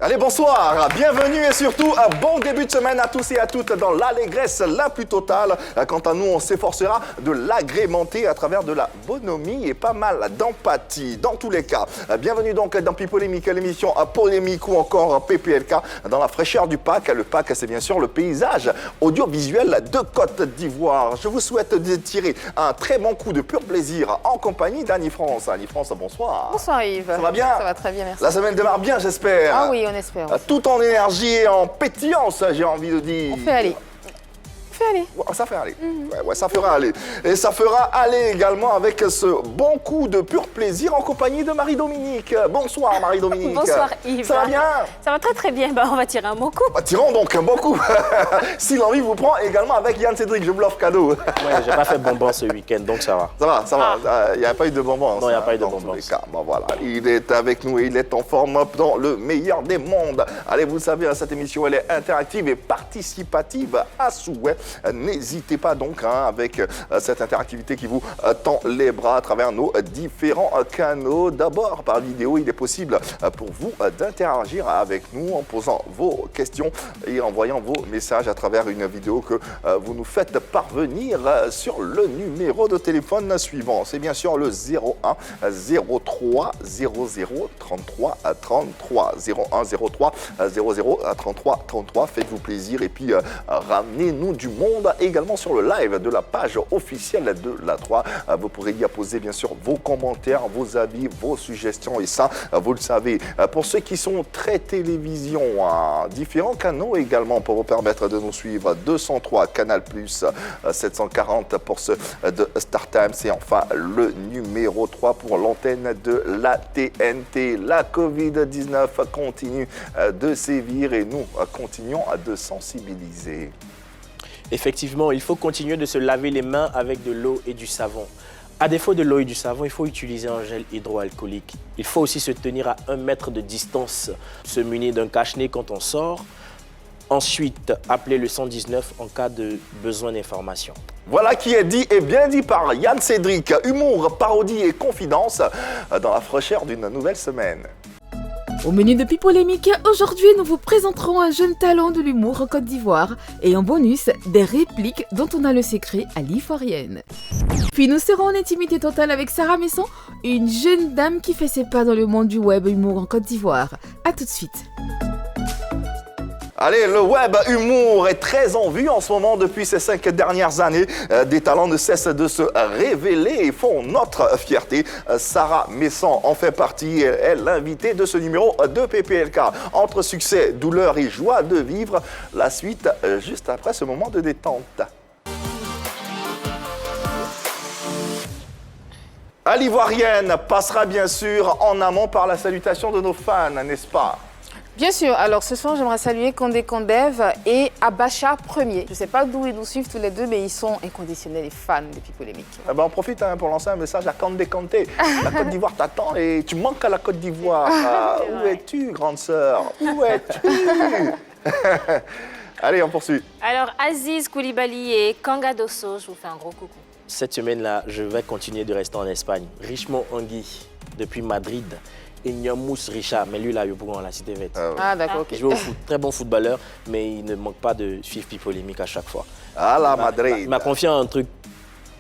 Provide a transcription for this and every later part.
Allez, bonsoir, bienvenue et surtout un bon début de semaine à tous et à toutes dans l'allégresse la plus totale. Quant à nous, on s'efforcera de l'agrémenter à travers de la bonhomie et pas mal d'empathie. Dans tous les cas, bienvenue donc dans Pipolémique, l'émission Polémique ou encore PPLK dans la fraîcheur du Pâques. Le Pâques, c'est bien sûr le paysage audiovisuel de Côte d'Ivoire. Je vous souhaite de tirer un très bon coup de pur plaisir en compagnie d'Annie France. Annie France, bonsoir. Bonsoir Yves. Ça va bien? Ça va très bien, merci. La semaine démarre bien, j'espère. Ah oui, on espère. Aussi. Tout en énergie et en pétillance, j'ai envie de dire. On fait aller. Aller. Ça fait aller. Ouais, ça fera aller. Et ça fera aller également avec ce bon coup de pur plaisir en compagnie de Marie-Dominique. Bonsoir Marie-Dominique. Bonsoir Yves. Ça va bien? Ça va très très bien. Bah, on va tirer un bon coup. Tirons donc un bon coup. Si l'envie vous prend, également avec Yann Cédric, je vous l'offre cadeau. Ouais, j'ai pas fait de bonbons ce week-end, donc ça va. Ça va. Il n'y a pas eu de bonbons. Non, il n'y a pas eu de bonbons. Bon, voilà. Il est avec nous et il est en forme dans le meilleur des mondes. Allez, vous le savez, cette émission, elle est interactive et participative à souhait. N'hésitez pas donc avec cette interactivité qui vous tend les bras à travers nos différents canaux. D'abord, par vidéo, il est possible pour vous d'interagir avec nous en posant vos questions et en envoyant vos messages à travers une vidéo que vous nous faites parvenir sur le numéro de téléphone suivant. C'est bien sûr le 01 03 00 33 33 01 03 00 33 33. Faites-vous plaisir et puis ramenez-nous du monde. Également sur le live de la page officielle de la 3. Vous pourrez y apposer bien sûr vos commentaires, vos avis, vos suggestions et ça, vous le savez. Pour ceux qui sont très télévision, différents canaux également pour vous permettre de nous suivre. 203 Canal+, 740 pour ceux de StarTimes et enfin le numéro 3 pour l'antenne de la TNT. La Covid-19 continue de sévir et nous continuons de sensibiliser. Effectivement, il faut continuer de se laver les mains avec de l'eau et du savon. À défaut de l'eau et du savon, il faut utiliser un gel hydroalcoolique. Il faut aussi se tenir à 1 mètre de distance, se munir d'un cache-nez quand on sort. Ensuite, appeler le 119 en cas de besoin d'information. Voilà qui est dit et bien dit par Yann Cédric. Humour, parodie et confidence dans la fraîcheur d'une nouvelle semaine. Au menu de Pipolémique, aujourd'hui nous vous présenterons un jeune talent de l'humour en Côte d'Ivoire et en bonus, des répliques dont on a le secret à l'ivoirienne. Puis nous serons en intimité totale avec Sarah Messon, une jeune dame qui fait ses pas dans le monde du web humour en Côte d'Ivoire. A tout de suite. Allez, le web humour est très en vue en ce moment depuis ces 5 dernières années. Des talents ne cessent de se révéler et font notre fierté. Sarah Messon en fait partie. Elle est l'invitée de ce numéro de PPLK. Entre succès, douleur et joie de vivre, la suite juste après ce moment de détente. À l'ivoirienne passera bien sûr en amont par la salutation de nos fans, n'est-ce pas? Bien sûr. Alors ce soir, j'aimerais saluer Condé Condev et Abacha Premier. Je ne sais pas d'où ils nous suivent tous les deux, mais ils sont inconditionnels et fans de Pipolémique. On profite pour lancer un message à Condé Kanté. La Côte d'Ivoire t'attend et tu manques à la Côte d'Ivoire. Où es-tu, grande sœur? Où es-tu? Allez, on poursuit. Alors Aziz Koulibaly et Kanga Dosso, je vous fais un gros coucou. Cette semaine-là, je vais continuer de rester en Espagne. Richemont Anguille, depuis Madrid. Et Nyamous Richard, mais lui, là, il est pour la cité verte. Ah, d'accord, ok. Il joue au foot, très bon footballeur, mais il ne manque pas de suivre Pipolémique à chaque fois. À la Madrid. Il m'a confié un truc.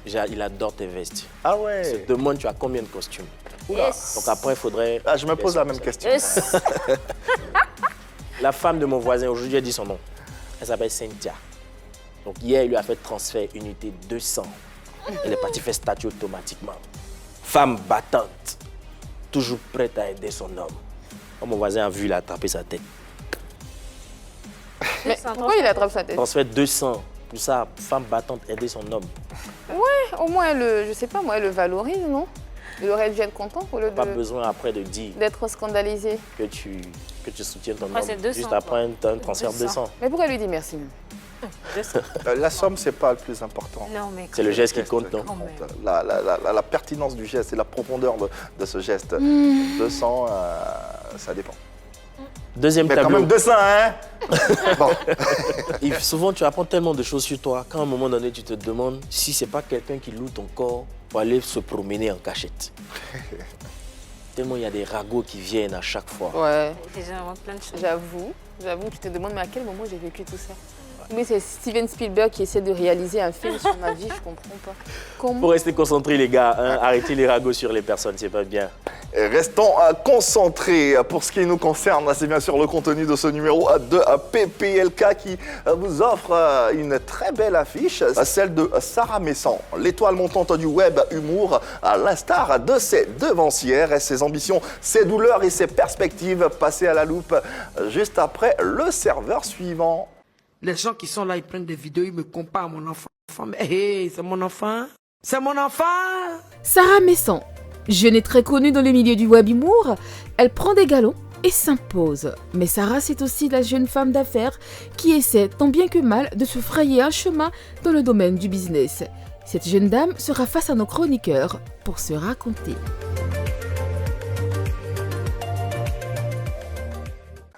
Il adore tes vestes. Ah ouais. Il se demande, tu as combien de costumes? Yes. Donc après, il faudrait... Je me pose la même question. Yes. La femme de mon voisin, aujourd'hui, elle dit son nom. Elle s'appelle Cynthia. Donc hier, il lui a fait transfert unité 200. Elle est partie faire statut automatiquement. Femme battante, toujours prête à aider son homme. Quand mon voisin a vu, il a attrapé sa tête. Mais pourquoi il attrape sa tête? Transfert 200. Tout ça, femme battante, aider son homme. Ouais, au moins, je sais pas, moi, elle le valorise, non? Il aurait dû être content au lieu Pas besoin après de dire d'être scandalisé. que tu soutiens ton Après, c'est homme. 200, Juste après un transfert 200. Mais pourquoi lui dire merci? La somme, c'est pas le plus important. Non, mais C'est le geste qui compte, non? La pertinence du geste et la profondeur de ce geste. 200, ça dépend. Deuxième Mais quand tableau. même 200, hein? Bon. Yves, souvent, tu apprends tellement de choses sur toi qu'à un moment donné, tu te demandes si c'est pas quelqu'un qui loue ton corps pour aller se promener en cachette. Tellement il y a des ragots qui viennent à chaque fois. Ouais, Déjà, on voit plein de choses. j'avoue, tu te demandes mais à quel moment j'ai vécu tout ça. Oui, c'est Steven Spielberg qui essaie de réaliser un film sur ma vie, je comprends pas. Comment? Pour rester concentré les gars, hein, arrêtez les ragots sur les personnes, c'est pas bien. Et restons concentrés. Pour ce qui nous concerne, c'est bien sûr le contenu de ce numéro de PPLK qui vous offre une très belle affiche, celle de Sarah Messan, l'étoile montante du web humour, à l'instar de ses devancières et ses ambitions, ses douleurs et ses perspectives passées à la loupe juste après le serveur suivant. Les gens qui sont là, ils prennent des vidéos, ils me comparent à mon enfant. Mais hey, c'est mon enfant. C'est mon enfant. Sarah Messan, jeune et très connue dans le milieu du web humour, elle prend des galons et s'impose. Mais Sarah, c'est aussi la jeune femme d'affaires qui essaie tant bien que mal de se frayer un chemin dans le domaine du business. Cette jeune dame sera face à nos chroniqueurs pour se raconter.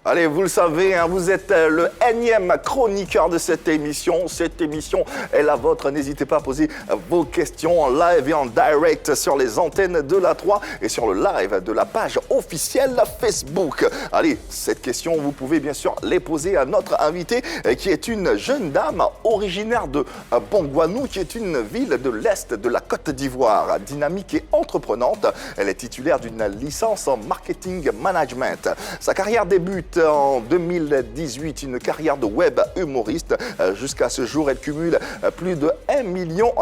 Allez, vous le savez, hein, vous êtes le énième chroniqueur de cette émission. Cette émission est la vôtre. N'hésitez pas à poser vos questions en live et en direct sur les antennes de la 3 et sur le live de la page officielle Facebook. Allez, cette question, vous pouvez bien sûr les poser à notre invitée qui est une jeune dame originaire de Bongouanou, qui est une ville de l'Est de la Côte d'Ivoire, dynamique et entreprenante. Elle est titulaire d'une licence en marketing management. Sa carrière débute en 2018, une carrière de web humoriste. Jusqu'à ce jour, elle cumule plus de 1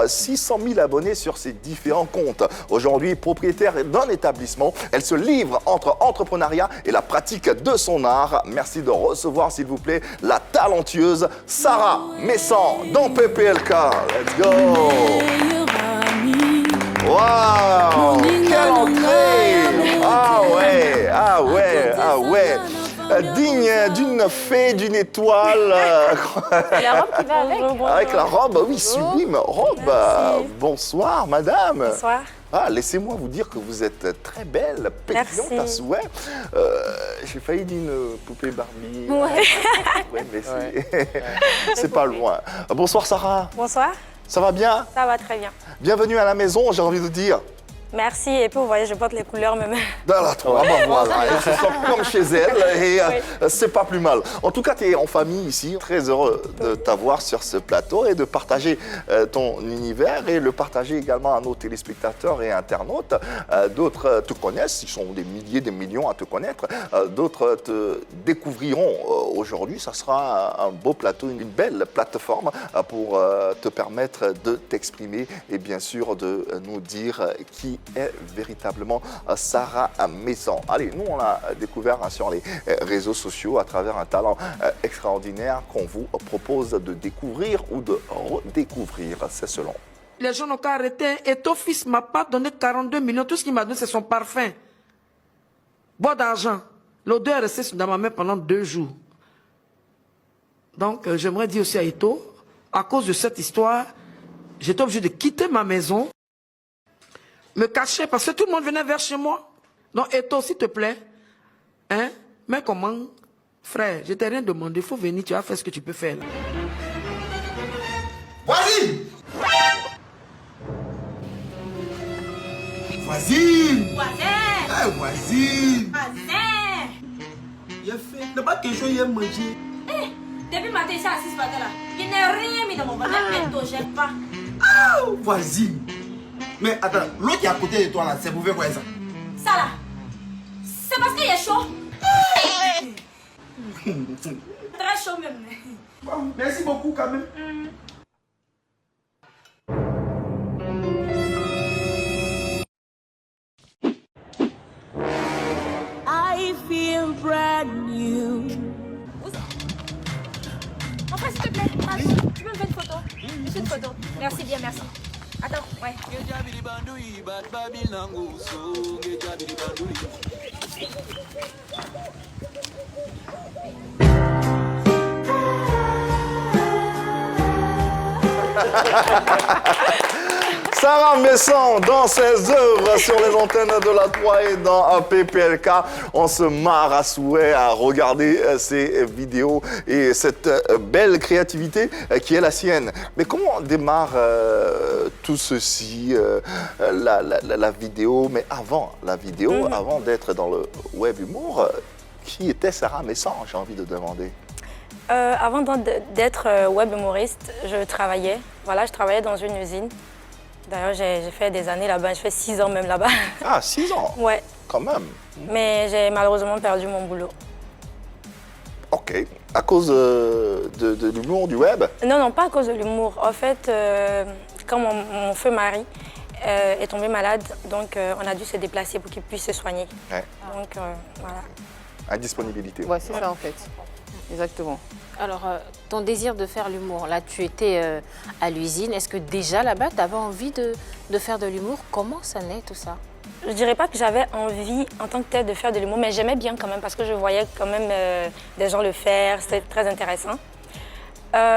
600 000 abonnés sur ses différents comptes. Aujourd'hui, propriétaire d'un établissement, elle se livre entre entrepreneuriat et la pratique de son art. Merci de recevoir, s'il vous plaît, la talentueuse Sarah Messan dans PPLK. Let's go! Waouh! Quelle entrée! Ah ouais, ah ouais, ah ouais! Digne d'une fée, d'une étoile. C'est la robe qui va avec. Avec la robe, oui, sublime robe. Bonsoir, madame. Bonsoir. Ah, laissez-moi vous dire que vous êtes très belle, pétillante à Merci. souhait. J'ai failli dire une poupée Barbie. Ouais. Ouais, mais c'est pas loin. Bonsoir, Sarah. Bonsoir, Ça va bien? ça va très bien. Bienvenue à la maison, j'ai envie de dire. Merci. Et puis, vous voyez, je porte les couleurs même. Dans la 3, voilà, elle se sent comme chez elle et c'est pas plus mal. En tout cas, tu es en famille ici, très heureux de t'avoir sur ce plateau et de partager ton univers et le partager également à nos téléspectateurs et internautes. D'autres te connaissent, ils sont des milliers, des millions à te connaître. D'autres te découvriront aujourd'hui. Ça sera un beau plateau, une belle plateforme pour te permettre de t'exprimer et bien sûr de nous dire qui est véritablement Sarah Messan. Allez, nous on l'a découvert sur les réseaux sociaux à travers un talent extraordinaire qu'on vous propose de découvrir ou de redécouvrir, c'est selon. Les gens n'ont qu'à arrêter. Et ton fils m'a pas donné 42 millions. Tout ce qu'il m'a donné, c'est son parfum. Bois d'argent. L'odeur est restée dans ma main pendant 2 jours. Donc, j'aimerais dire aussi à Eto, à cause de cette histoire, j'étais obligé de quitter ma maison, me cacher parce que tout le monde venait vers chez moi. Donc, Eto, s'il te plaît, hein, mais comment, frère, je t'ai rien demandé, il faut venir, tu vas faire ce que tu peux faire là. Vas-y! Vas-y! Ah, vas-y! Il a fait. Il n'a pas quelque chose, il a mangé. Depuis matin, ici à 6 matin là, il n'a rien mis dans mon ventre, mais toi, j'aime pas. Ah, vas-y! Mais attends, l'autre qui est à côté de toi là, c'est pour faire quoi ça? Ça là, c'est parce qu'il est chaud. Très chaud même. Bon, merci beaucoup quand même. I feel brand new. Enfin, s'il te plaît, tu peux me faire une photo? Juste une photo. Merci bien, merci. Attends, ouais. Sarah Messon dans ses œuvres sur les antennes de la 3 et dans PPLK. On se marre à souhait à regarder ces vidéos et cette belle créativité qui est la sienne. Mais comment démarre tout ceci, la vidéo, mais avant la vidéo, avant d'être dans le web humour, qui était Sarah Messon, j'ai envie de demander? Avant d'être web humoriste, je travaillais. Voilà, je travaillais dans une usine. D'ailleurs, j'ai fait des années là-bas. Je fais 6 ans même là-bas. Ah, 6 ans? Ouais. Quand même. Mais j'ai malheureusement perdu mon boulot. OK. À cause de l'humour du web? Non, non, pas à cause de l'humour. En fait, quand mon feu mari est tombé malade, donc on a dû se déplacer pour qu'il puisse se soigner. Ouais. Donc, voilà. Indisponibilité. Ouais, c'est ça en fait. Exactement. Alors, ton désir de faire l'humour, là, tu étais à l'usine. Est-ce que déjà là-bas, tu avais envie de faire de l'humour? Comment ça naît tout ça? Je dirais pas que j'avais envie en tant que telle de faire de l'humour, mais j'aimais bien quand même parce que je voyais quand même des gens le faire. C'était très intéressant.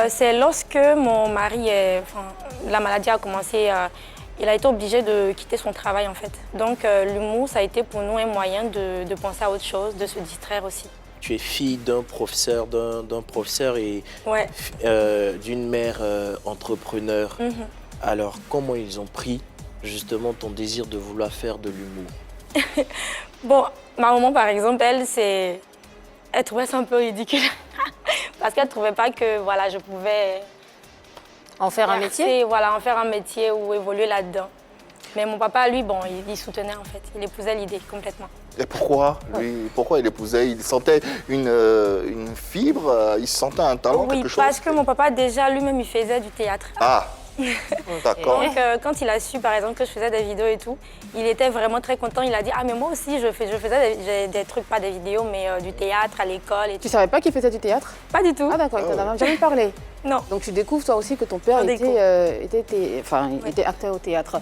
C'est lorsque mon mari, la maladie a commencé, il a été obligé de quitter son travail en fait. Donc l'humour, ça a été pour nous un moyen de penser à autre chose, de se distraire aussi. Tu es fille d'un professeur et Ouais. d'une mère entrepreneur. Alors, comment ils ont pris justement ton désir de vouloir faire de l'humour? Bon, ma maman par exemple, elle trouvait ça un peu ridicule parce qu'elle ne trouvait pas que voilà, je pouvais En faire un métier? Voilà, en faire un métier ou évoluer là-dedans. Mais mon papa, lui, bon, il soutenait en fait, il épousait l'idée complètement. Et pourquoi, lui, pourquoi il épousait? Il sentait une fibre, il sentait un talent, Oui, quelque chose? parce que mon papa, déjà, lui-même, il faisait du théâtre. Ah, d'accord. Donc, quand il a su, par exemple, que je faisais des vidéos et tout, il était vraiment très content. Il a dit, ah, mais moi aussi, je faisais des trucs, pas des vidéos, mais du théâtre à l'école et tout. Tu savais pas qu'il faisait du théâtre? Pas du tout. Ah d'accord, il t'en a jamais parlé. Non. Donc tu découvres toi aussi que ton père On était acteur au théâtre.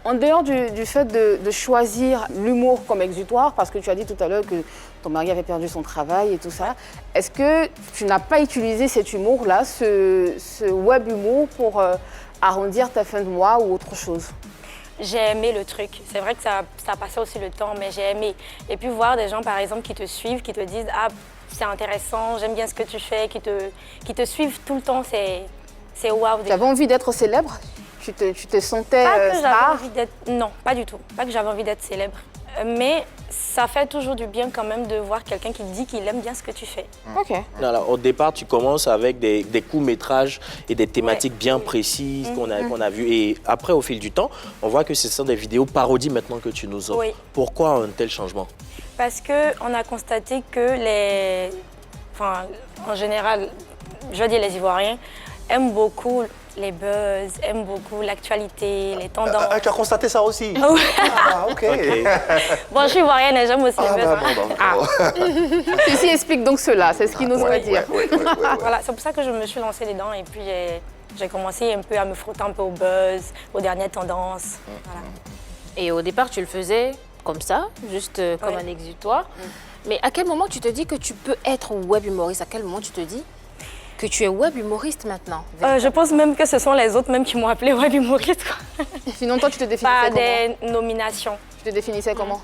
En dehors du fait de choisir l'humour comme exutoire, parce que tu as dit tout à l'heure que ton mari avait perdu son travail et tout ça, est-ce que tu n'as pas utilisé cet humour-là, ce web humour pour arrondir ta fin de mois ou autre chose? J'ai aimé le truc. C'est vrai que ça passait aussi le temps, mais j'ai aimé. Et puis voir des gens, par exemple, qui te suivent, qui te disent, ah, c'est intéressant, j'aime bien ce que tu fais, qui te suivent tout le temps, c'est waouh. Tu avais envie d'être célèbre? Tu te sentais Pas que j'avais star? envie d'être... Non, pas du tout. Pas que j'avais envie d'être célèbre. Mais ça fait toujours du bien quand même de voir quelqu'un qui dit qu'il aime bien ce que tu fais. Ok. Alors, au départ, tu commences avec des courts-métrages et des thématiques bien précises qu'on a vues. Et après, au fil du temps, on voit que ce sont des vidéos parodies maintenant que tu nous offres. Oui. Pourquoi un tel changement? Parce qu'on a constaté que en général, je veux dire les Ivoiriens, aiment beaucoup les buzz, aiment beaucoup l'actualité, les tendances. Tu as constaté ça aussi? Oui. Ah, OK. Bon, je suis Ivoirienne et j'aime aussi les buzz. Ceci explique donc cela, c'est ce qu'il nous a dit. Voilà, c'est pour ça que je me suis lancée dedans et puis j'ai commencé un peu à me frotter un peu au buzz, aux dernières tendances. Voilà. Et au départ, tu le faisais comme ça, juste comme un exutoire. Mais à quel moment tu te dis que tu peux être web humoriste? À quel moment tu te dis que tu es web humoriste maintenant? Je pense même que ce sont les autres même qui m'ont appelé web humoriste. Quoi. Sinon, toi, tu te définissais Pas comment? des nominations. Tu te définissais comment?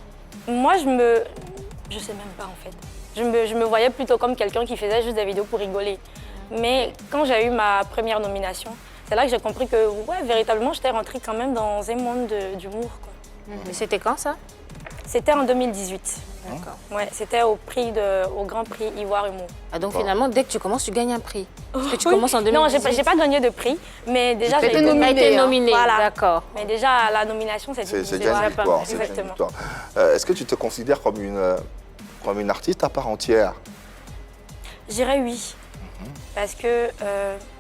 Moi, je sais même pas en fait. Je me voyais plutôt comme quelqu'un qui faisait juste des vidéos pour rigoler. Mais quand j'ai eu ma première nomination, c'est là que j'ai compris que ouais, véritablement, j'étais rentrée quand même dans un monde d'humour. Et c'était quand ça? C'était en 2018. D'accord. Ouais, c'était au Grand Prix Ivoire Humour. Ah, donc finalement, dès que tu commences, tu gagnes un prix. Parce que tu Oui. commences en 2018. Non, j'ai pas gagné de prix, mais déjà Tu j'ai étais nominée, nominée. Voilà. D'accord. Mais déjà la nomination, C'est c'est déjà une victoire. c'est déjà une Exactement. victoire. Est-ce que tu te considères comme une artiste à part entière? Je dirais oui, parce que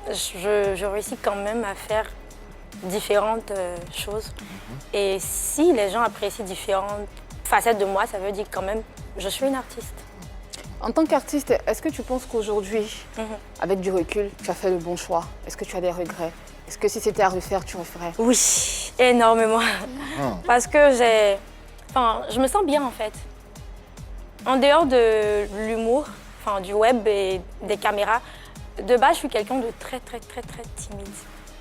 je réussis quand même à faire différentes choses. Et si les gens apprécient différentes facettes de moi, ça veut dire quand même je suis une artiste. En tant qu'artiste, est-ce que tu penses qu'aujourd'hui, avec du recul, tu as fait le bon choix? Est-ce que tu as des regrets? Est-ce que si c'était à refaire, tu referais? Oui, énormément. Parce que je me sens bien en fait. En dehors de l'humour, du web et des caméras, de base, je suis quelqu'un de très, très, très, très timide.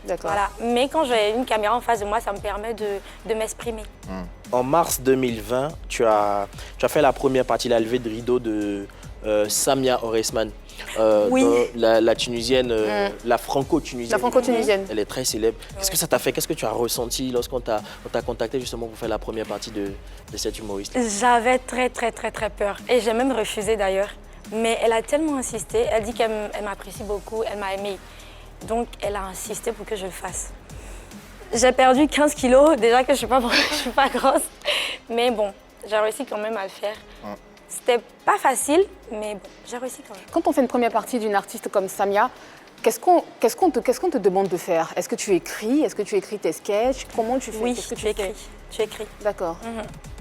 D'accord. Voilà. Mais quand j'ai une caméra en face de moi, ça me permet de m'exprimer. En mars 2020, tu as fait la première partie, la levée de rideau de Samia Oresman. Oui. La Tunisienne, la franco-tunisienne. La franco-tunisienne. Elle est très célèbre. Qu'est-ce que ça t'a fait? Qu'est-ce que tu as ressenti lorsqu'on t'a contacté justement pour faire la première partie de cette humoriste? J'avais très peur. Et j'ai même refusé d'ailleurs. Mais elle a tellement insisté. Elle dit qu'elle m'apprécie beaucoup, elle m'a aimée. Donc elle a insisté pour que je le fasse. J'ai perdu 15 kilos. Déjà que je suis pas grosse. Mais bon, j'ai réussi quand même à le faire. C'était pas facile, mais bon, j'ai réussi quand même. Quand on fait une première partie d'une artiste comme Samia, qu'est-ce qu'on te demande de faire? Est-ce que tu écris? Est-ce que tu écris tes sketchs? Comment tu fais? Oui, Qu'est-ce que tu écris. Tu écris. D'accord.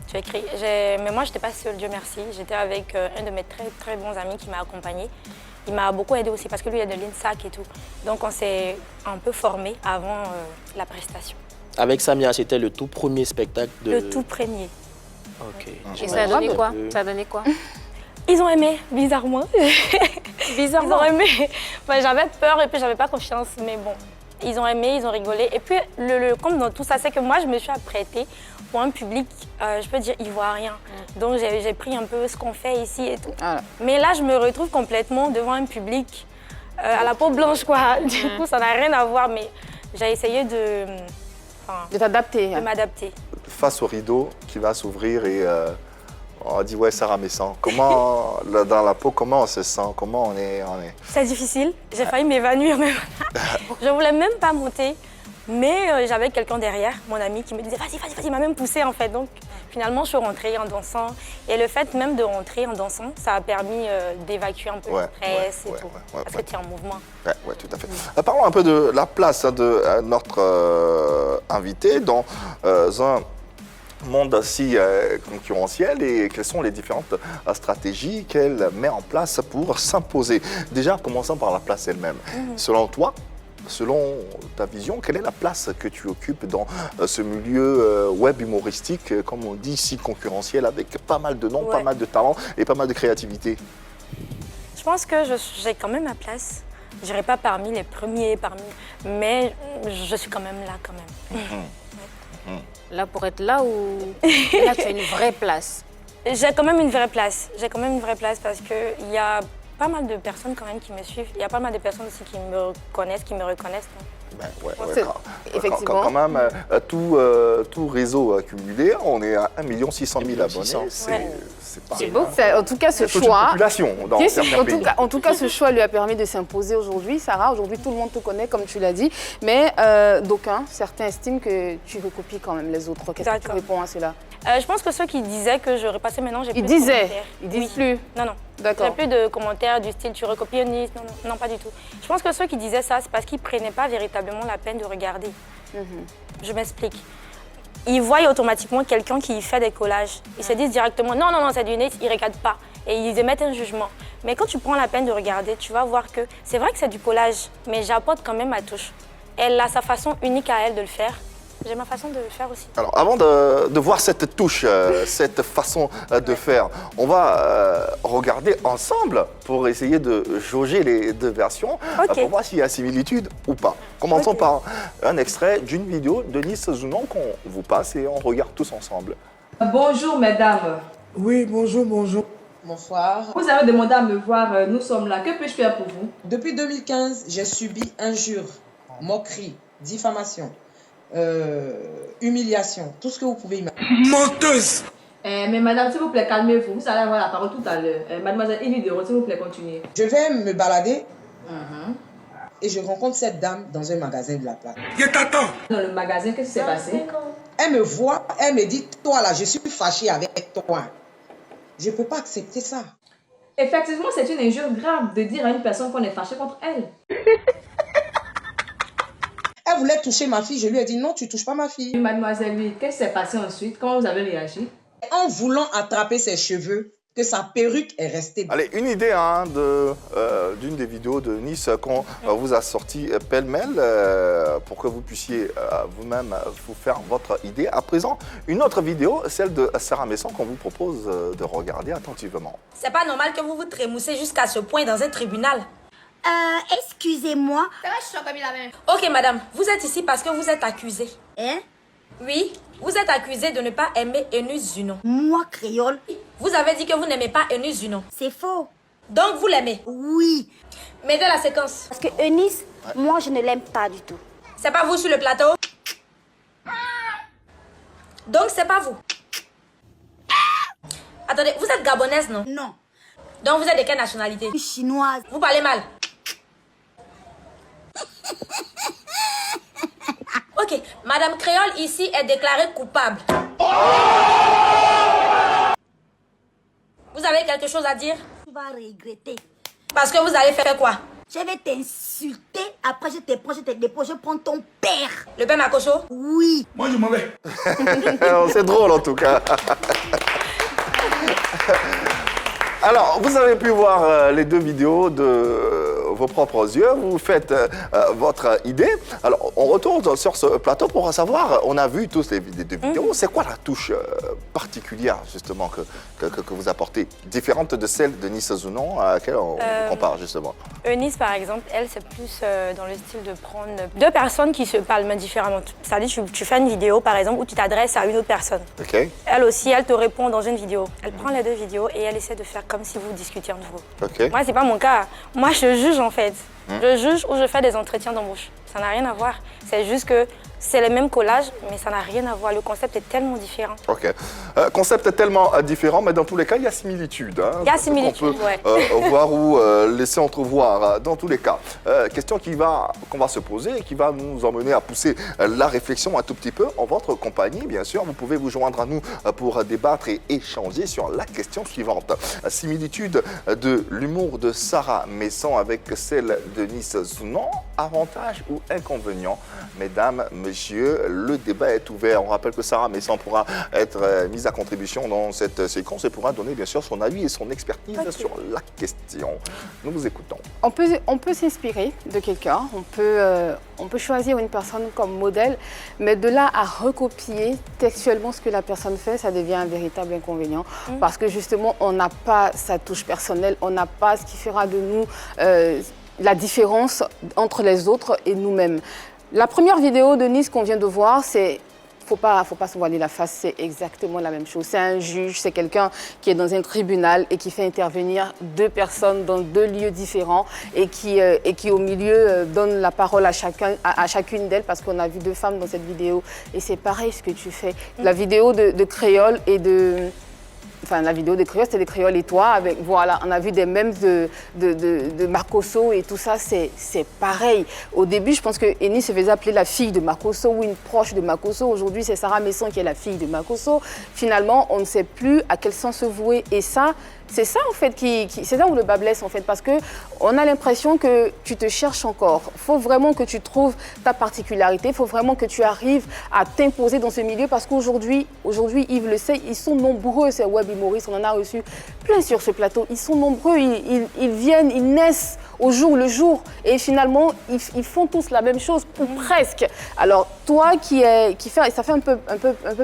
Tu écris. Mais moi, je n'étais pas seule, Dieu merci. J'étais avec un de mes très bons amis qui m'a accompagnée. Il m'a beaucoup aidé aussi parce que lui, il est de l'INSAC et tout. Donc, on s'est un peu formés avant la prestation. Avec Samia, c'était le tout premier spectacle de... Le tout premier. Ok. Et ça a donné quoi? Ça a donné quoi? Ils ont aimé, bizarrement. Bizarrement. Ils ont aimé. Enfin, j'avais peur et puis j'avais pas confiance, mais bon. Ils ont aimé, ils ont rigolé. Et puis, le compte dans tout ça, c'est que moi, je me suis apprêtée pour un public, je peux dire, ivoirien. Donc, j'ai pris un peu ce qu'on fait ici et tout. Voilà. Mais là, je me retrouve complètement devant un public à la peau blanche, quoi. Du coup, ça n'a rien à voir, mais j'ai essayé de t'adapter. De m'adapter. Face au rideau qui va s'ouvrir et on dit ouais, Sarah Messan. Comment, dans la peau, comment on se sent? Comment on est... C'est difficile. J'ai failli m'évanouir même. Je voulais même pas monter, mais j'avais quelqu'un derrière, mon ami, qui me disait vas-y, il m'a même poussée en fait. Donc finalement, je suis rentrée en dansant. Et le fait même de rentrer en dansant, ça a permis d'évacuer un peu le stress et tout. Parce que tu es en mouvement. Oui, tout à fait. Parlons un peu de la place de notre invité dans un monde si concurrentiel et quelles sont les différentes stratégies qu'elle met en place pour s'imposer. Déjà, commençons par la place elle-même. Selon toi, selon ta vision, quelle est la place que tu occupes dans ce milieu web humoristique, comme on dit, si concurrentiel, avec pas mal de noms, pas mal de talents et pas mal de créativité? Je pense que j'ai quand même ma place. Je n'irai pas parmi les premiers, mais je suis quand même là quand même. Là pour être là ou là tu as une vraie place? J'ai quand même une vraie place. J'ai quand même une vraie place parce qu'il y a pas mal de personnes quand même qui me suivent. Il y a pas mal de personnes aussi qui me connaissent, qui me reconnaissent. Effectivement. Quand même, tout réseau cumulé, on est à 1 600 000 abonnés. C'est beau. En tout cas, ce choix. En tout cas, ce choix lui a permis de s'imposer aujourd'hui, Sarah. Aujourd'hui, tout le monde te connaît, comme tu l'as dit. Mais certains estiment que tu recopies quand même les autres. Qu'est-ce que tu réponds à cela? Je pense que ceux qui disaient que je repassais maintenant, j'ai plus de commentaires. Ils disent plus? Non. D'accord. J'ai plus de commentaires du style tu recopies Nice. Non, pas du tout. Je pense que ceux qui disaient ça, c'est parce qu'ils ne prenaient pas véritablement la peine de regarder. Je m'explique. Ils voient automatiquement quelqu'un qui fait des collages. Ils se disent directement non, c'est du Nice, ils ne regardent pas. Et ils émettent un jugement. Mais quand tu prends la peine de regarder, tu vas voir que c'est vrai que c'est du collage, mais j'apporte quand même ma touche. Elle a sa façon unique à elle de le faire. J'ai ma façon de le faire aussi. Alors, avant de voir cette touche, cette façon de faire, on va regarder ensemble pour essayer de jauger les deux versions, pour voir s'il y a similitude ou pas. Commençons par un extrait d'une vidéo de Nice Zounon qu'on vous passe et on regarde tous ensemble. Bonjour mesdames. Oui, bonjour. Bonsoir. Vous avez demandé à me voir, nous sommes là. Que puis-je faire pour vous? Depuis 2015, j'ai subi injures, moqueries, diffamation. Humiliation, tout ce que vous pouvez imaginer. Menteuse! Mais madame, s'il vous plaît, calmez-vous. Vous allez avoir la parole tout à l'heure. Mademoiselle Inidero, s'il vous plaît, continuez. Je vais me balader et je rencontre cette dame dans un magasin de la place. Je t'attends! Dans le magasin, qu'est-ce qui s'est passé? Elle me voit, elle me dit, toi là, je suis fâchée avec toi. Je ne peux pas accepter ça. Effectivement, c'est une injure grave de dire à une personne qu'on est fâché contre elle. Elle voulait toucher ma fille, je lui ai dit non, tu ne touches pas ma fille. Mademoiselle, oui, qu'est-ce qui s'est passé ensuite? Comment vous avez réagi? En voulant attraper ses cheveux, que sa perruque est restée. Allez, une idée d'une des vidéos de Nice qu'on vous a sorti pêle-mêle pour que vous puissiez vous-même vous faire votre idée. À présent, une autre vidéo, celle de Sarah Messan qu'on vous propose de regarder attentivement. C'est pas normal que vous vous trémoussez jusqu'à ce point dans un tribunal. Excusez-moi. Ok, madame, vous êtes ici parce que vous êtes accusée. Hein? Oui, vous êtes accusée de ne pas aimer Eunice Zunon. Moi, créole? Vous avez dit que vous n'aimez pas Eunice Zunon. C'est faux. Donc vous l'aimez? Oui. Mettez la séquence. Parce que Eunice, moi, je ne l'aime pas du tout. C'est pas vous sur le plateau? Donc c'est pas vous? Attendez, vous êtes gabonaise, non? Non. Donc vous êtes de quelle nationalité? Je suis chinoise. Vous parlez mal? Ok, Madame Créole ici est déclarée coupable. Vous avez quelque chose à dire? Tu vas regretter. Parce que vous allez faire quoi? Je vais t'insulter, après je te prends, je te dépose, je prends ton père. Le père Makoso? Oui. Moi, je m'en vais. C'est drôle en tout cas. Alors, vous avez pu voir les deux vidéos de vos propres yeux. Vous faites votre idée. Alors, on retourne sur ce plateau pour savoir, on a vu tous les deux vidéos. C'est quoi la touche particulière, justement, que vous apportez, différente de celle de Nice Zunon, à laquelle on compare, justement? Eunice, par exemple, elle, c'est plus dans le style de prendre deux personnes qui se parlent mais différemment. C'est-à-dire, tu fais une vidéo, par exemple, où tu t'adresses à une autre personne. OK. Elle aussi, elle te répond dans une vidéo. Elle prend les deux vidéos et elle essaie de faire comme si vous discutiez entre vous. OK. Moi, c'est pas mon cas. Moi, je juge, en fait. Je juge ou je fais des entretiens d'embauche. Ça n'a rien à voir. C'est juste que c'est le même collage, mais ça n'a rien à voir. Le concept est tellement différent. OK. Concept est tellement différent, mais dans tous les cas, il y a similitude. Hein, il y a similitude, on peut voir ou laisser entrevoir, dans tous les cas. Question qu'on va se poser et qui va nous emmener à pousser la réflexion un tout petit peu en votre compagnie. Bien sûr, vous pouvez vous joindre à nous pour débattre et échanger sur la question suivante. Similitude de l'humour de Sarah Messon avec celle de Nice Zunon, avantage ou inconvénient? Mesdames, messieurs, le débat est ouvert. On rappelle que Sarah Messon pourra être mise à contribution dans cette séquence et pourra donner bien sûr son avis et son expertise sur la question. Nous vous écoutons. On peut s'inspirer de quelqu'un, on peut choisir une personne comme modèle, mais de là à recopier textuellement ce que la personne fait, ça devient un véritable inconvénient parce que justement, on n'a pas sa touche personnelle, on n'a pas ce qui fera de nous la différence entre les autres et nous-mêmes. La première vidéo de Nice qu'on vient de voir, c'est... Faut pas se voiler la face, c'est exactement la même chose. C'est un juge, c'est quelqu'un qui est dans un tribunal et qui fait intervenir deux personnes dans deux lieux différents et qui au milieu donne la parole à chacune d'elles parce qu'on a vu deux femmes dans cette vidéo. Et c'est pareil ce que tu fais. La vidéo de Créole et de... Enfin, la vidéo de Créole, c'était des Créoles et toi. Avec, voilà, on a vu des mèmes de Makoso et tout ça, c'est pareil. Au début, je pense que Eunice se faisait appeler la fille de Makoso ou une proche de Makoso. Aujourd'hui, c'est Sarah Messon qui est la fille de Makoso. Finalement, on ne sait plus à quel sens se vouer. Et ça, c'est ça en fait c'est là où le bas blesse en fait, parce que on a l'impression que tu te cherches encore. Il faut vraiment que tu trouves ta particularité, il faut vraiment que tu arrives à t'imposer dans ce milieu parce qu'aujourd'hui, Yves le sait, ils sont nombreux ces web humoristes, on en a reçu plein sur ce plateau, ils sont nombreux, ils viennent, ils naissent au jour le jour et finalement ils font tous la même chose ou presque. Alors toi qui fait, ça fait un peu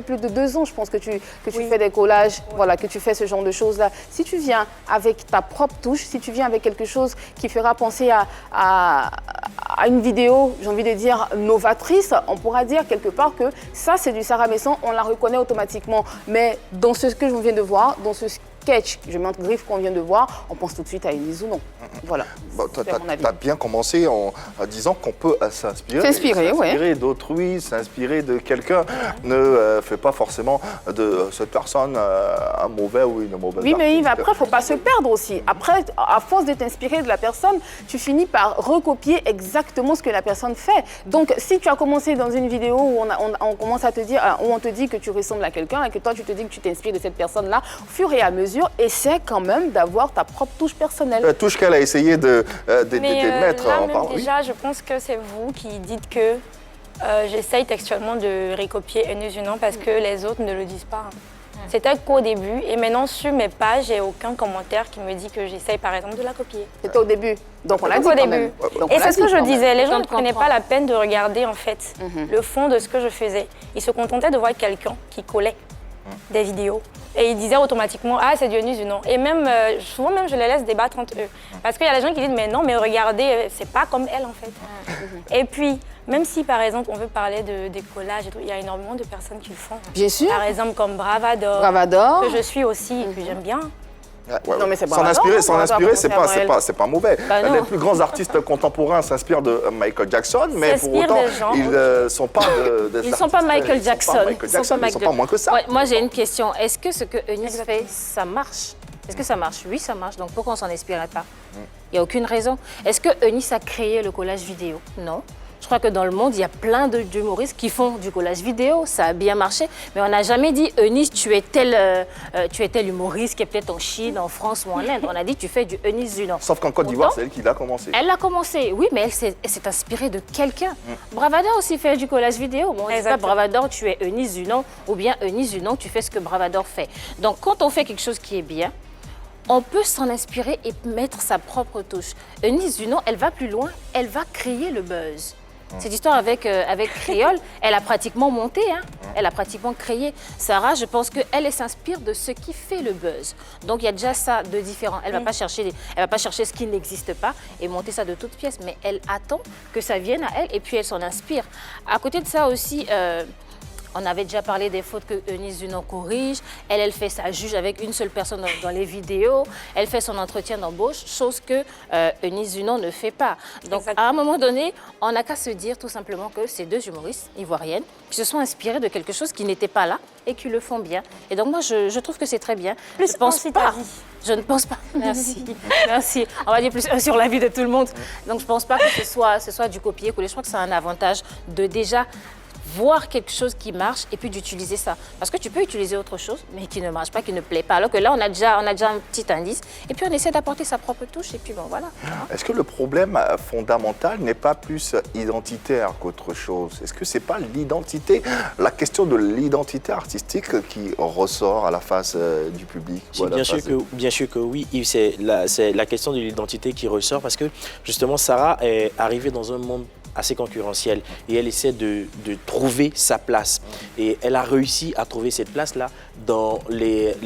plus de 2 ans je pense que tu fais des collages, voilà, que tu fais ce genre de choses là. Si tu viens avec ta propre touche, si tu viens avec quelque chose qui fera penser à une vidéo, j'ai envie de dire novatrice, on pourra dire quelque part que ça c'est du Sarah Messon, on la reconnaît automatiquement. Mais dans ce que je viens de voir, dans ce sketch, je mets entre griffes qu'on vient de voir, on pense tout de suite à Eunice Zunon. Voilà. Bon, tu as bien commencé en disant qu'on peut s'inspirer d'autrui, s'inspirer de quelqu'un ne fait pas forcément de cette personne un mauvais ou une mauvaise Oui, mais Yves, artiste. après, il ne faut pas se perdre aussi. Après, à force de t'inspirer de la personne, tu finis par recopier exactement ce que la personne fait. Donc, si tu as commencé dans une vidéo où on commence à te dire, où on te dit que tu ressembles à quelqu'un et que toi, tu te dis que tu t'inspires de cette personne-là, au fur et à mesure, essaie quand même d'avoir ta propre touche personnelle. La touche qu'elle a essayé de mettre là, en même parole. déjà, je pense que c'est vous qui dites que j'essaye textuellement de recopier Eunice Zunon parce que les autres ne le disent pas. C'était qu'au début et maintenant sur mes pages, j'ai aucun commentaire qui me dit que j'essaye par exemple de la copier. C'était au début, donc on l'a dit au quand début. même. Donc, et on l'a c'est ce que dit je quand disais, même. les gens ne prenaient pas la peine de regarder en fait le fond de ce que je faisais. Ils se contentaient de voir quelqu'un qui collait. des vidéos. Et ils disaient automatiquement, ah, c'est du Eunice Dunant. Et même, souvent même, je les laisse débattre entre eux. Parce qu'il y a des gens qui disent, mais non, mais regardez, c'est pas comme elle, en fait. Et puis, même si, par exemple, on veut parler des collages et tout, il y a énormément de personnes qui le font. Bien sûr. Par exemple, comme Bravador. Bravador. Que je suis aussi, et que j'aime bien. Non, mais c'est S'en inspirer, c'est pas mauvais. Bah les plus grands artistes contemporains s'inspirent de Michael Jackson, mais pour autant, ils ne sont pas Ils ne sont pas Michael Jackson. Ils ne sont pas moins que ça. Ouais, moi, j'ai une question. Est-ce que ce que Eunice fait, ça marche? Est-ce que ça marche? Oui, ça marche. Donc, pourquoi on ne s'en inspirait pas? Il n'y a aucune raison. Est-ce que Eunice a créé le collage vidéo? Non. Je crois que dans le monde, il y a plein d'humoristes qui font du collage vidéo. Ça a bien marché. Mais on n'a jamais dit, Eunice, tu es tel humoriste qui est peut-être en Chine, en France ou en Inde. On a dit, tu fais du Eunice Dunant. Sauf qu'en Côte d'Ivoire, c'est elle qui l'a commencé. Elle l'a commencé, oui, mais elle s'est inspirée de quelqu'un. Bravador aussi fait du collage vidéo. Bon, on dit pas Bravador, tu es Eunice Dunant, ou bien Eunice Dunant, tu fais ce que Bravador fait. Donc, quand on fait quelque chose qui est bien, on peut s'en inspirer et mettre sa propre touche. Eunice Dunant, elle va plus loin, elle va créer le buzz. Cette histoire avec Créole, elle a pratiquement monté, hein. Elle a pratiquement créé. Sarah, je pense qu'elle s'inspire de ce qui fait le buzz. Donc il y a déjà ça de différent. Elle ne va pas chercher ce qui n'existe pas et monter ça de toutes pièces, mais elle attend que ça vienne à elle et puis elle s'en inspire. À côté de ça aussi, on avait déjà parlé des fautes que Eunice Dunant corrige. Elle fait sa juge avec une seule personne dans les vidéos. Elle fait son entretien d'embauche, chose que Eunice Dunant ne fait pas. Donc, à un moment donné, on n'a qu'à se dire tout simplement que ces deux humoristes ivoiriennes qui se sont inspirées de quelque chose qui n'était pas là et qui le font bien. Et donc, moi, je trouve que c'est très bien. Plus je pense pas. Je ne pense pas. Merci. Merci. On va dire plus sur la vie de tout le monde. Donc, je ne pense pas que ce soit du copier-coller. Je crois que c'est un avantage de déjà voir quelque chose qui marche et puis d'utiliser ça. Parce que tu peux utiliser autre chose, mais qui ne marche pas, qui ne plaît pas. Alors que là, on a déjà un petit indice et puis on essaie d'apporter sa propre touche et puis bon, voilà. Est-ce que le problème fondamental n'est pas plus identitaire qu'autre chose? Est-ce que c'est pas l'identité, la question de l'identité artistique qui ressort à la face du public? Bien sûr que oui, Yves, c'est la question de l'identité qui ressort parce que justement, Sarah est arrivée dans un monde assez concurrentielle et elle essaie de trouver sa place. Et elle a réussi à trouver cette place-là dans les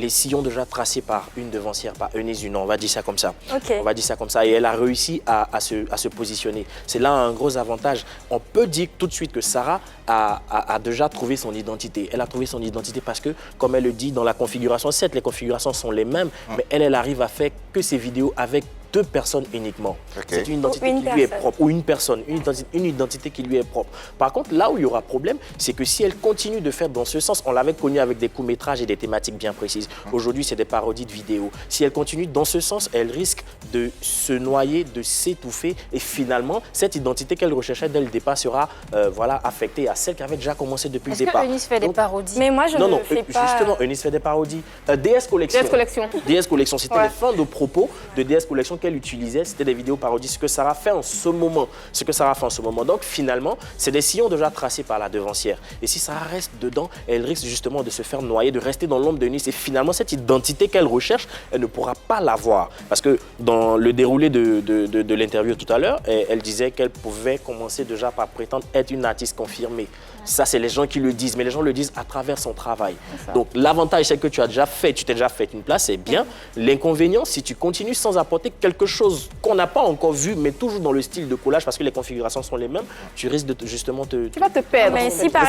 sillons déjà tracés par une devancière, par Eunice Dunant, on va dire ça comme ça. Okay. On va dire ça comme ça. Et elle a réussi à se positionner. C'est là un gros avantage. On peut dire tout de suite que Sarah a déjà trouvé son identité. Elle a trouvé son identité parce que, comme elle le dit dans la configuration, certes, les configurations sont les mêmes, mais elle arrive à faire que ses vidéos avec 2 personnes uniquement. C'est une identité qui lui est propre. Ou une personne, une identité qui lui est propre. Par contre, là où il y aura problème, c'est que si elle continue de faire dans ce sens, on l'avait connu avec des courts-métrages et des thématiques bien précises. Aujourd'hui, c'est des parodies de vidéos. Si elle continue dans ce sens, elle risque de se noyer, de s'étouffer. Et finalement, cette identité qu'elle recherchait dès le départ sera affectée à celle qui avait déjà commencé depuis le départ. Est-ce que Eunice fait des parodies? Mais moi, je ne fais pas... Justement, Eunice fait des parodies. DS Collection. DS Collection, c'était les fins de propos de DS Collection qu'elle utilisait, c'était des vidéos parodies, ce que Sarah fait en ce moment. Donc finalement, c'est des sillons déjà tracés par la devancière. Et si Sarah reste dedans, elle risque justement de se faire noyer, de rester dans l'ombre de Eunice. Et finalement, cette identité qu'elle recherche, elle ne pourra pas l'avoir. Parce que dans le déroulé de l'interview tout à l'heure, elle disait qu'elle pouvait commencer déjà par prétendre être une artiste confirmée. Ça, c'est les gens qui le disent, mais les gens le disent à travers son travail. Donc l'avantage, c'est que tu t'es déjà fait une place, c'est bien. L'inconvénient, si tu continues sans apporter quelque chose qu'on n'a pas encore vu, mais toujours dans le style de collage, parce que les configurations sont les mêmes, tu risques de justement te... Tu vas te perdre. Mais si par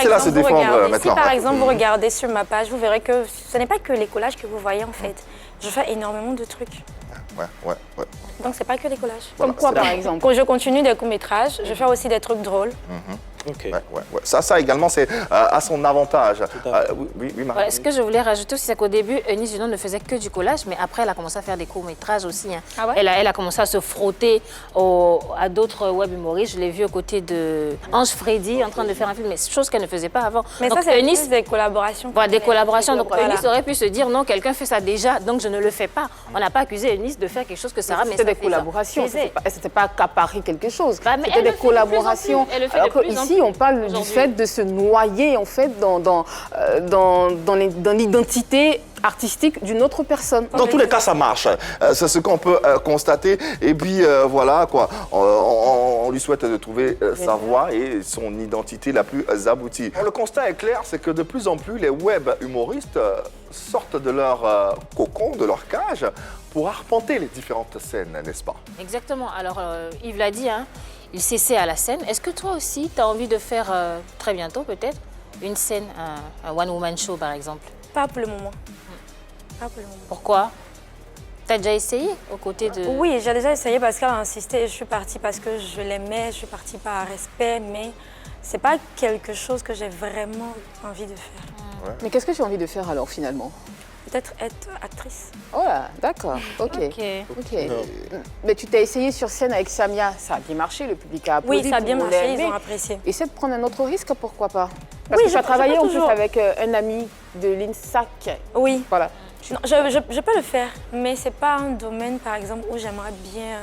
exemple vous regardez sur ma page, vous verrez que ce n'est pas que les collages que vous voyez en fait. Je fais énormément de trucs. Ouais. Donc c'est pas que les collages. Comme quoi par exemple? Quand je continue des courts-métrages, je fais aussi des trucs drôles. Okay. Ouais. Ça également, c'est à son avantage. Oui, Marie. Ce que je voulais rajouter aussi, c'est qu'au début, Eunice Dunant ne faisait que du collage, mais après, elle a commencé à faire des courts-métrages aussi. Hein. Ah ouais? Elle a commencé à se frotter à d'autres web humoristes. Je l'ai vu aux côtés de Ange Freddy en train de faire un film, mais chose qu'elle ne faisait pas avant. Mais donc, ça, c'est Eunice, des collaborations. Voilà, des collaborations. Donc, Eunice aurait pu se dire, non, quelqu'un fait ça déjà, donc je ne le fais pas. On n'a pas accusé Eunice de faire quelque chose que Sarah, c'était des collaborations. C'était pas accaparer quelque chose. C'était des collaborations. Elle le fait de plus en plus. ici, on parle du fait de se noyer en fait dans l'identité artistique d'une autre personne. Dans tous les cas, ça marche. C'est ce qu'on peut constater. Et puis, voilà, quoi. On lui souhaite de trouver sa voie et son identité la plus aboutie. Le constat est clair, c'est que de plus en plus, les web humoristes sortent de leur cocon, de leur cage, pour arpenter les différentes scènes, n'est-ce pas? Exactement. Alors, Yves l'a dit, hein, il s'essaie à la scène. Est-ce que toi aussi, tu as envie de faire, très bientôt peut-être, une scène, un one-woman show par exemple? Pas pour le moment. Pas pour le moment. Pourquoi? Tu as déjà essayé aux côtés de... Oui, j'ai déjà essayé parce qu'elle a insisté et je suis partie parce que je l'aimais, je suis partie par respect, mais c'est pas quelque chose que j'ai vraiment envie de faire. Ouais. Mais qu'est-ce que tu as envie de faire alors finalement? Peut-être être actrice. Oh là, d'accord, ok. Mais tu t'es essayé sur scène avec Samia, ça a bien marché, le public a applaudi. Oui, ça a bien marché, ils ont apprécié. Essaie de prendre un autre risque, pourquoi pas? Parce que tu as travaillé en plus avec un ami de l'INSAC. Oui. Voilà. Non, je peux le faire, mais c'est pas un domaine, par exemple, où j'aimerais bien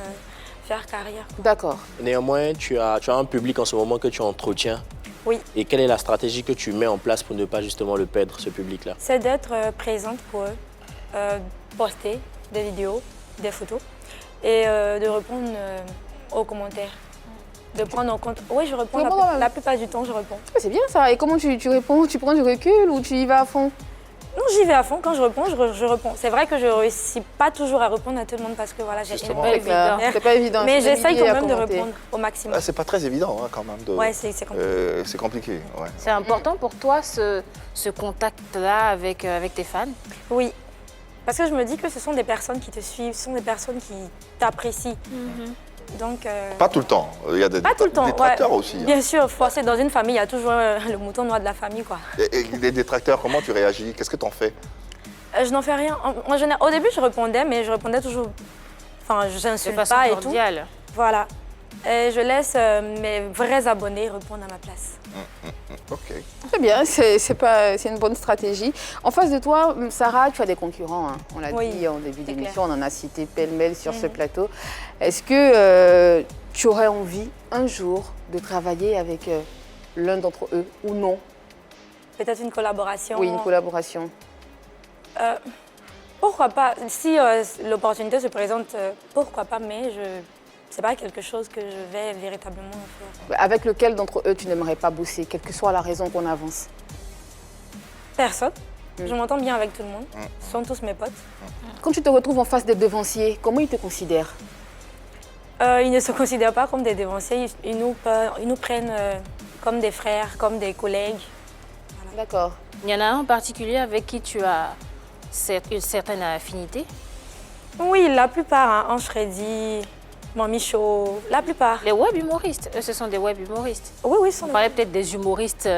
faire carrière. D'accord. Néanmoins, tu as un public en ce moment que tu entretiens. Oui. Et quelle est la stratégie que tu mets en place pour ne pas justement le perdre, ce public-là? C'est d'être présente pour eux, poster des vidéos, des photos et de répondre aux commentaires. De prendre en compte. Oui, je réponds la plupart du temps, je réponds. C'est bien ça. Et comment tu réponds? Tu prends du recul ou tu y vas à fond? Non, j'y vais à fond. Quand je réponds, je réponds. C'est vrai que je ne réussis pas toujours à répondre à tout le monde parce que voilà, j'ai énormément. C'est pas évident. Mais j'essaye quand même de répondre au maximum. C'est pas très évident hein, quand même. Oui, c'est compliqué. C'est compliqué. Ouais. C'est important pour toi ce contact-là avec tes fans? Oui. Parce que je me dis que ce sont des personnes qui te suivent, ce sont des personnes qui t'apprécient. Donc, pas tout le temps. Il y a des détracteurs aussi. Bien sûr, forcément, dans une famille, il y a toujours le mouton noir de la famille, quoi. Et les détracteurs, comment tu réagis? Qu'est-ce que tu en fais? Je n'en fais rien. En général, au début, je répondais, mais je répondais toujours. Enfin, je n'insulte pas et tout. Voilà. Et je laisse mes vrais abonnés répondre à ma place. Ok. Très bien, c'est une bonne stratégie. En face de toi, Sarah, tu as des concurrents. Hein. On l'a dit en début d'émission, on en a cité pêle-mêle sur ce plateau. Est-ce que tu aurais envie un jour de travailler avec l'un d'entre eux ou non? Peut-être une collaboration. Oui, une collaboration. Pourquoi pas? Si l'opportunité se présente, pourquoi pas, mais c'est pas quelque chose que je vais véritablement faire. Avec lequel d'entre eux tu n'aimerais pas bosser, quelle que soit la raison qu'on avance? Personne. Je m'entends bien avec tout le monde. Ce sont tous mes potes. Quand tu te retrouves en face des devanciers, comment ils te considèrent? Ils ne se considèrent pas comme des devanciers. Ils nous prennent comme des frères, comme des collègues. Voilà. D'accord. Il y en a un en particulier avec qui tu as une certaine affinité? Oui, la plupart. Hein. Ange Freddy, Mami Show, la plupart. Les web humoristes, eux, ce sont des web humoristes. Oui, on parlait peut-être des humoristes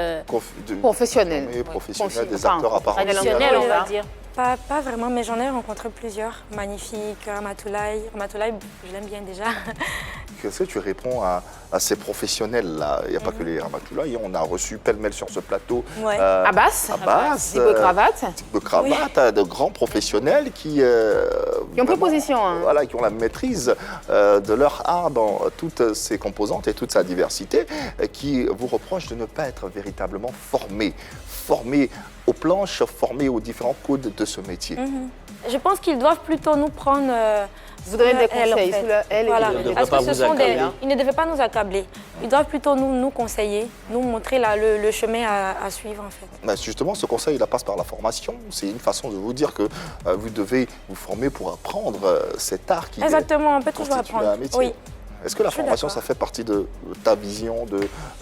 professionnels. Oui, professionnels, des acteurs à part entière. Traditionnels, on va dire. Pas vraiment, mais j'en ai rencontré plusieurs. Magnifique, Ramatoulaye. Ramatoulaye, je l'aime bien déjà. Qu'est-ce que tu réponds à ces professionnels-là? Il n'y a pas que les Ramatoulaye, on a reçu pêle-mêle sur ce plateau. Ouais. Abbas, type de cravate. Type de cravate, de grands professionnels qui ont pris position. Hein. Voilà, qui ont la maîtrise de leur art dans toutes ses composantes et toute sa diversité, qui vous reprochent de ne pas être véritablement formés aux planches, formés aux différents codes de ce métier. Je pense qu'ils doivent plutôt nous prendre... vous donnez des conseils sous la aile. Voilà. Parce que ils ne devaient pas nous accabler. Ils doivent plutôt nous conseiller, nous montrer le chemin à suivre en fait. Mais justement, ce conseil, il passe par la formation. C'est une façon de vous dire que vous devez vous former pour apprendre cet art qui Exactement, on peut toujours apprendre. Un métier. Oui. Est-ce que la formation, ça fait partie de ta vision, de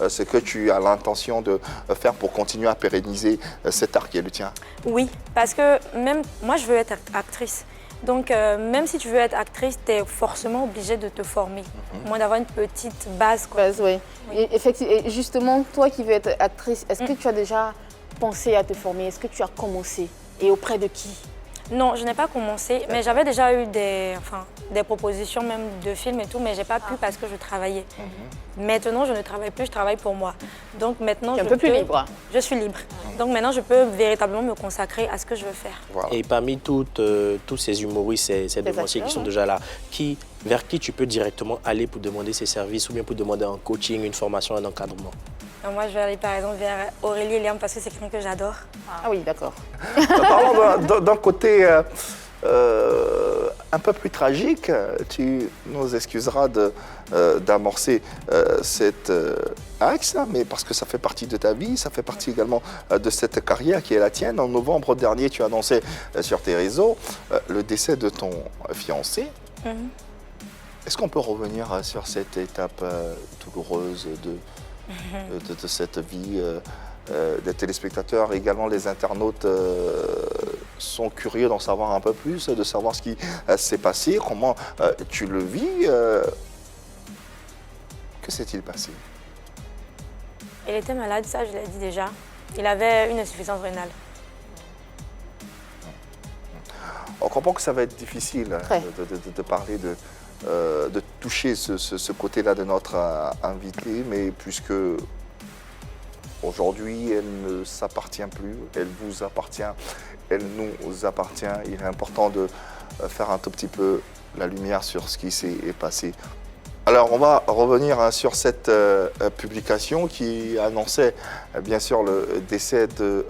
ce que tu as l'intention de faire pour continuer à pérenniser cet art qui est le tien? Oui, parce que même moi, je veux être actrice. Donc, même si tu veux être actrice, tu es forcément obligée de te former, au moins d'avoir une petite base. Quoi. Oui. Et, effectivement, et justement, toi qui veux être actrice, est-ce que tu as déjà pensé à te former? Est-ce que tu as commencé? Et auprès de qui? Non, je n'ai pas commencé, mais j'avais déjà eu des propositions même de films et tout, mais je n'ai pas pu parce que je travaillais. Maintenant, je ne travaille plus, je travaille pour moi. Donc maintenant, tu es un peu plus libre. Je suis libre. Donc maintenant, je peux véritablement me consacrer à ce que je veux faire. Voilà. Et parmi tous ces humoristes, ces devanciers qui sont déjà là, vers qui tu peux directement aller pour demander ces services ou bien pour demander un coaching, une formation, un encadrement? Moi, je vais aller par exemple vers Aurélie et Liam parce que c'est quelqu'un que j'adore. Ah oui, d'accord. Parlons d'un côté un peu plus tragique. Tu nous excuseras d'amorcer cet axe, mais parce que ça fait partie de ta vie, ça fait partie également de cette carrière qui est la tienne. En novembre dernier, tu as annoncé sur tes réseaux le décès de ton fiancé. Est-ce qu'on peut revenir sur cette étape douloureuse de cette vie des téléspectateurs, également les internautes sont curieux d'en savoir un peu plus, de savoir ce qui s'est passé, comment tu le vis. Que s'est-il passé? Il était malade, ça je l'ai dit déjà. Il avait une insuffisance rénale. On comprend que ça va être difficile de parler, de toucher ce côté-là de notre invité, mais puisque aujourd'hui, elle ne s'appartient plus, elle vous appartient, elle nous appartient. Il est important de faire un tout petit peu la lumière sur ce qui s'est passé. Alors, on va revenir sur cette publication qui annonçait bien sûr le décès de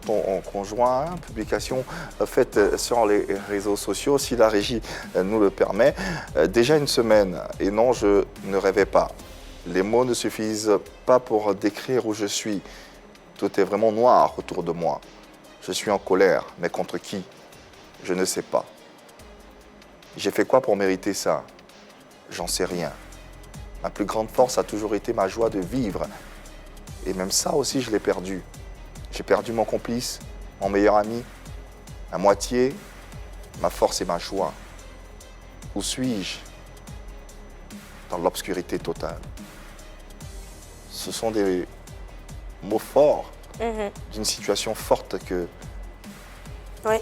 ton conjoint, publication faite sur les réseaux sociaux, si la régie nous le permet. Déjà une semaine, et non, je ne rêvais pas. Les mots ne suffisent pas pour décrire où je suis. Tout est vraiment noir autour de moi. Je suis en colère, mais contre qui? Je ne sais pas. J'ai fait quoi pour mériter ça? J'en sais rien. Ma plus grande force a toujours été ma joie de vivre. Et même ça aussi, je l'ai perdu. J'ai perdu mon complice, mon meilleur ami, à moitié, ma force et ma joie. Où suis-je? Dans l'obscurité totale. Ce sont des mots forts d'une situation forte que... Oui.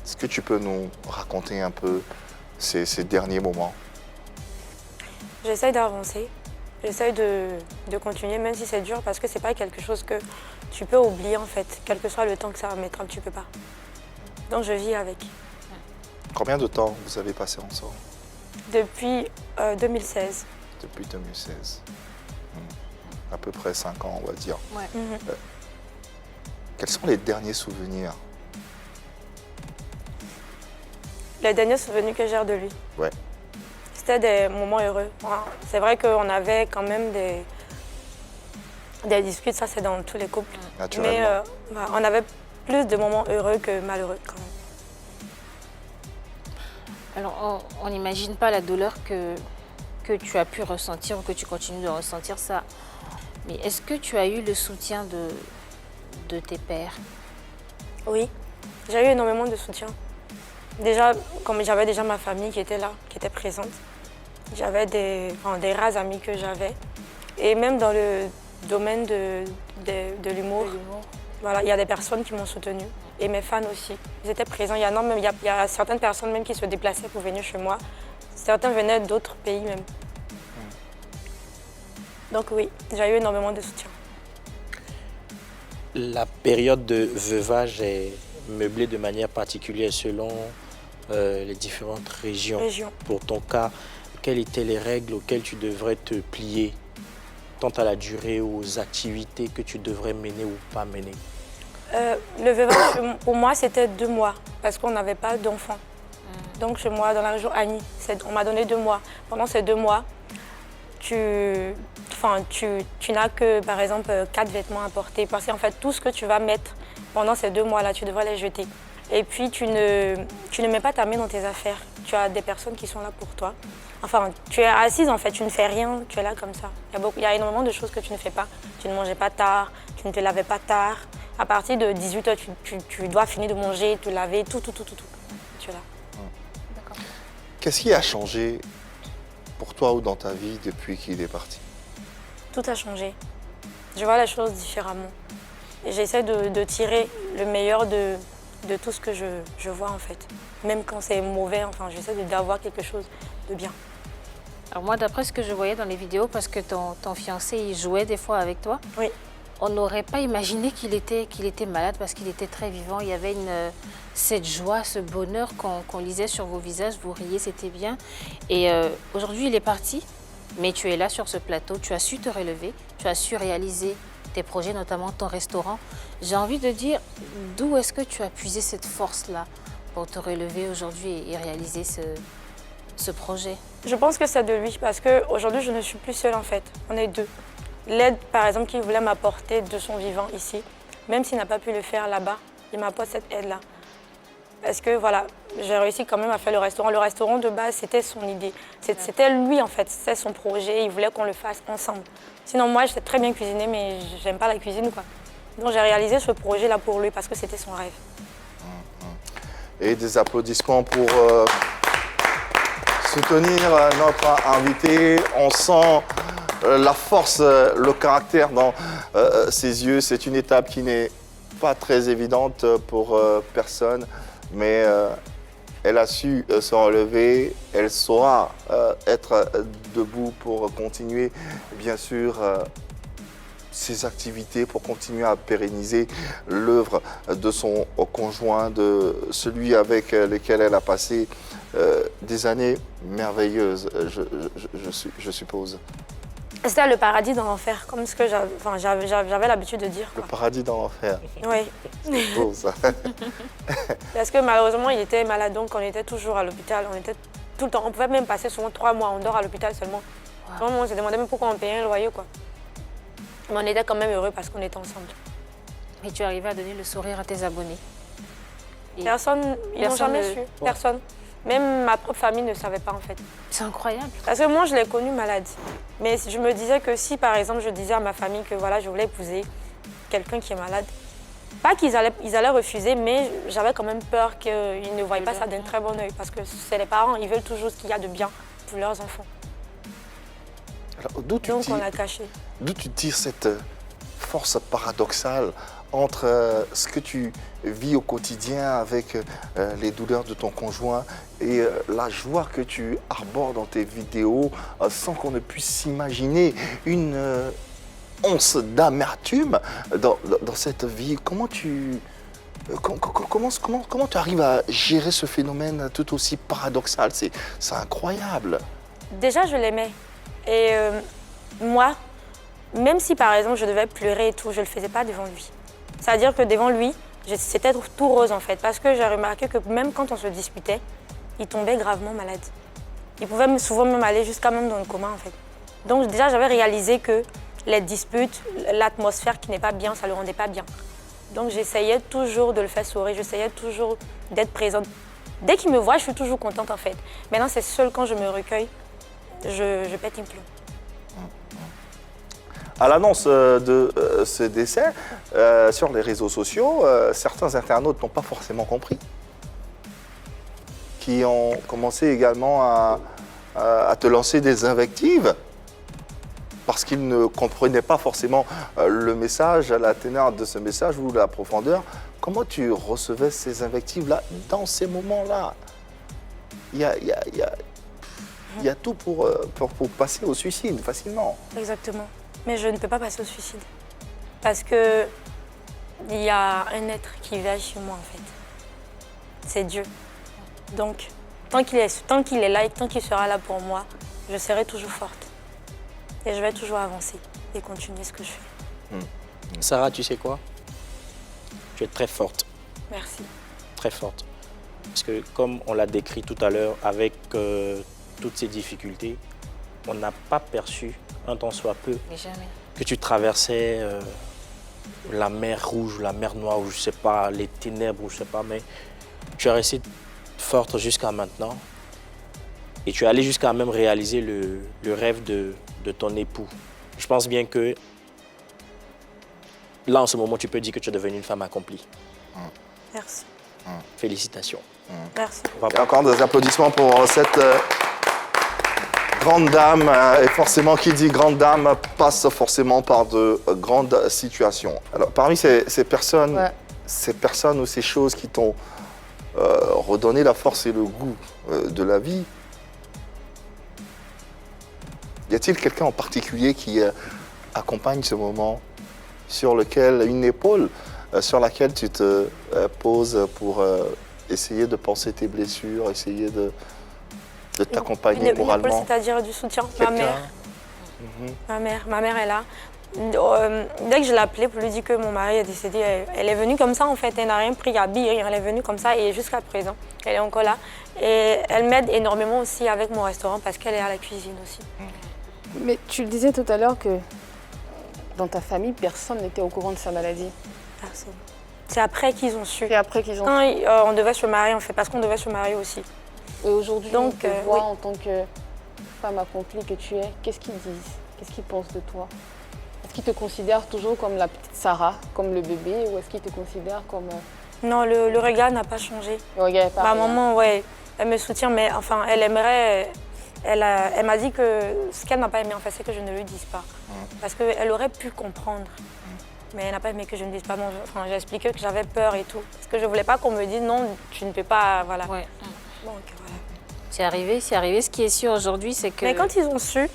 Est-ce que tu peux nous raconter un peu ces derniers moments? J'essaye d'avancer, j'essaye de continuer, même si c'est dur, parce que c'est pas quelque chose que tu peux oublier en fait, quel que soit le temps que ça mettra, tu peux pas. Donc je vis avec. Combien de temps vous avez passé ensemble? Depuis 2016. Depuis 2016. À peu près 5 ans, on va dire. Ouais. Quels sont les derniers souvenirs? Les derniers souvenirs que j'ai de lui. Ouais. C'était des moments heureux. C'est vrai qu'on avait quand même des disputes, ça c'est dans tous les couples. Naturellement. Mais on avait plus de moments heureux que malheureux quand même. Alors, on n'imagine pas la douleur que tu as pu ressentir ou que tu continues de ressentir ça. Mais est-ce que tu as eu le soutien de tes pères? Oui, j'ai eu énormément de soutien. Déjà, comme j'avais déjà ma famille qui était là, qui était présente, j'avais des rares amis que j'avais. Et même dans le domaine de l'humour, voilà, il y a des personnes qui m'ont soutenue. Et mes fans aussi. Ils étaient présents. Il y a certaines personnes même qui se déplaçaient pour venir chez moi. Certains venaient d'autres pays même. Donc oui, j'ai eu énormément de soutien. La période de veuvage est meublée de manière particulière selon les différentes régions. Pour ton cas, quelles étaient les règles auxquelles tu devrais te plier, tant à la durée ou aux activités que tu devrais mener ou pas mener? Le veuvage, pour moi, c'était 2 mois, parce qu'on n'avait pas d'enfants. Donc chez moi, dans la région Annie, on m'a donné 2 mois. Pendant ces 2 mois, tu n'as que, par exemple, 4 vêtements à porter. Parce qu'en fait, tout ce que tu vas mettre pendant ces 2 mois-là, tu devrais les jeter. Et puis, tu ne mets pas ta main dans tes affaires. Tu as des personnes qui sont là pour toi. Enfin, tu es assise, en fait, tu ne fais rien, tu es là comme ça. Il y a énormément de choses que tu ne fais pas. Tu ne mangeais pas tard, tu ne te lavais pas tard. À partir de 18h, tu dois finir de manger, te laver, tout. Tu es là. Qu'est-ce qui a changé pour toi ou dans ta vie depuis qu'il est parti? Tout a changé. Je vois les choses différemment. Et j'essaie de tirer le meilleur de tout ce que je vois en fait. Même quand c'est mauvais, enfin, j'essaie d'avoir quelque chose de bien. Alors moi, d'après ce que je voyais dans les vidéos, parce que ton fiancé, il jouait des fois avec toi, oui. On n'aurait pas imaginé qu'il était malade parce qu'il était très vivant. Il y avait cette joie, ce bonheur qu'on lisait sur vos visages. Vous riez, c'était bien. Et aujourd'hui, il est parti. Mais tu es là sur ce plateau, tu as su te relever, tu as su réaliser tes projets, notamment ton restaurant. J'ai envie de dire, d'où est-ce que tu as puisé cette force-là pour te relever aujourd'hui et réaliser ce projet? Je pense que c'est de lui parce qu'aujourd'hui, je ne suis plus seule en fait. On est deux. L'aide, par exemple, qu'il voulait m'apporter de son vivant ici, même s'il n'a pas pu le faire là-bas, il m'apporte cette aide-là. Parce que voilà, j'ai réussi quand même à faire le restaurant. Le restaurant de base, c'était son idée. C'était lui en fait, c'était son projet. Il voulait qu'on le fasse ensemble. Sinon, moi, je sais très bien cuisiner, mais j'aime pas la cuisine, quoi. Donc, j'ai réalisé ce projet-là pour lui parce que c'était son rêve. Et des applaudissements pour soutenir notre invité. On sent la force, le caractère dans ses yeux. C'est une étape qui n'est pas très évidente pour personne, mais elle a su se relever. Elle saura être debout pour continuer, bien sûr, ses activités, pour continuer à pérenniser l'œuvre de son conjoint, de celui avec lequel elle a passé des années merveilleuses, je suppose. C'était le paradis dans l'enfer, comme ce que j'avais l'habitude de dire. Le paradis dans l'enfer. Oui. C'est beau ça. Parce que malheureusement, il était malade, donc on était toujours à l'hôpital. On était tout le temps. On pouvait même passer souvent 3 mois, on dort à l'hôpital seulement. Wow. On se demandait même pourquoi on payait un loyer, quoi. Mais on était quand même heureux parce qu'on était ensemble. Et tu arrivais à donner le sourire à tes abonnés? Personne, ils n'ont jamais su. Personne. Même ma propre famille ne savait pas en fait. C'est incroyable. Parce que moi, je l'ai connu malade. Mais je me disais que si, par exemple, je disais à ma famille que voilà, je voulais épouser quelqu'un qui est malade, pas qu'ils allaient refuser, mais j'avais quand même peur qu'ils ne voient pas ça d'un très bon œil. Parce que c'est les parents, ils veulent toujours ce qu'il y a de bien pour leurs enfants. Alors, donc on l'a caché. D'où tu tires cette force paradoxale entre ce que tu vis au quotidien avec les douleurs de ton conjoint et la joie que tu arbores dans tes vidéos sans qu'on ne puisse s'imaginer une once d'amertume dans cette vie. Comment tu arrives à gérer ce phénomène tout aussi paradoxal? C'est incroyable. Déjà, je l'aimais. Et moi, même si par exemple je devais pleurer et tout, je ne le faisais pas devant lui. C'est-à-dire que devant lui, c'était tout rose en fait. Parce que j'ai remarqué que même quand on se disputait, il tombait gravement malade. Il pouvait souvent même aller jusqu'à même dans le coma en fait. Donc déjà, j'avais réalisé que les disputes, l'atmosphère qui n'est pas bien, ça ne le rendait pas bien. Donc j'essayais toujours de le faire sourire, j'essayais toujours d'être présente. Dès qu'il me voit, je suis toujours contente en fait. Maintenant, c'est seul quand je me recueille, je pète un plomb. À l'annonce de ce décès, sur les réseaux sociaux, certains internautes n'ont pas forcément compris, qui ont commencé également à te lancer des invectives, parce qu'ils ne comprenaient pas forcément le message, la teneur de ce message ou la profondeur. Comment tu recevais ces invectives-là dans ces moments-là? Il y a tout pour passer au suicide facilement. Exactement. Mais je ne peux pas passer au suicide. Parce que il y a un être qui veille sur moi, en fait. C'est Dieu. Donc, tant qu'il est là et tant qu'il sera là pour moi, je serai toujours forte. Et je vais toujours avancer et continuer ce que je fais. Sarah, tu sais quoi? Tu es très forte. Merci. Très forte. Parce que comme on l'a décrit tout à l'heure, avec toutes ces difficultés, on n'a pas perçu, un temps soit peu, que tu traversais la mer rouge, la mer noire, ou je sais pas, les ténèbres, ou je sais pas, mais tu es restée forte jusqu'à maintenant. Et tu es allée jusqu'à même réaliser le rêve de ton époux. Je pense bien que là, en ce moment, tu peux dire que tu es devenue une femme accomplie. Merci. Félicitations. Merci. Il y a encore des applaudissements pour cette grande dame. Et forcément, qui dit grande dame passe forcément par de grandes situations. Alors, parmi ces personnes, ou ces choses qui t'ont redonné la force et le goût de la vie, y a-t-il quelqu'un en particulier qui accompagne ce moment, sur lequel, une épaule sur laquelle tu te poses pour essayer de penser tes blessures, essayer de t'accompagner moralement? C'est-à-dire du soutien, ma mère. Ma mère est là. Dès que je l'ai appelée pour lui dire que mon mari est décédé, elle est venue comme ça en fait. Elle n'a rien pris à bille, elle est venue comme ça et jusqu'à présent, elle est encore là. Et elle m'aide énormément aussi avec mon restaurant parce qu'elle est à la cuisine aussi. Mais tu le disais tout à l'heure que dans ta famille, personne n'était au courant de sa maladie. Personne. C'est après qu'ils ont su. C'est après qu'ils ont Quand su. on devait se marier en fait, parce qu'on devait se marier aussi. Et aujourd'hui, donc, on te voit en tant que femme accomplie que tu es. Qu'est-ce qu'ils disent? Qu'est-ce qu'ils pensent de toi? Est-ce qu'ils te considèrent toujours comme la petite Sarah, comme le bébé, ou est-ce qu'ils te considèrent comme... Non, le regard n'a pas changé. Le regard n'est pas Ma rien. maman, ouais, elle me soutient, mais enfin, elle aimerait... Elle m'a dit que ce qu'elle n'a pas aimé, en fait, c'est que je ne lui dise pas. Parce qu'elle aurait pu comprendre. Mais elle n'a pas aimé que je ne dise pas. Enfin, j'ai expliqué que j'avais peur et tout. Parce que je ne voulais pas qu'on me dise non, tu ne peux pas, voilà. Ouais. Donc, voilà. C'est arrivé, c'est arrivé. Ce qui est sûr aujourd'hui, c'est que... Mais quand ils ont su,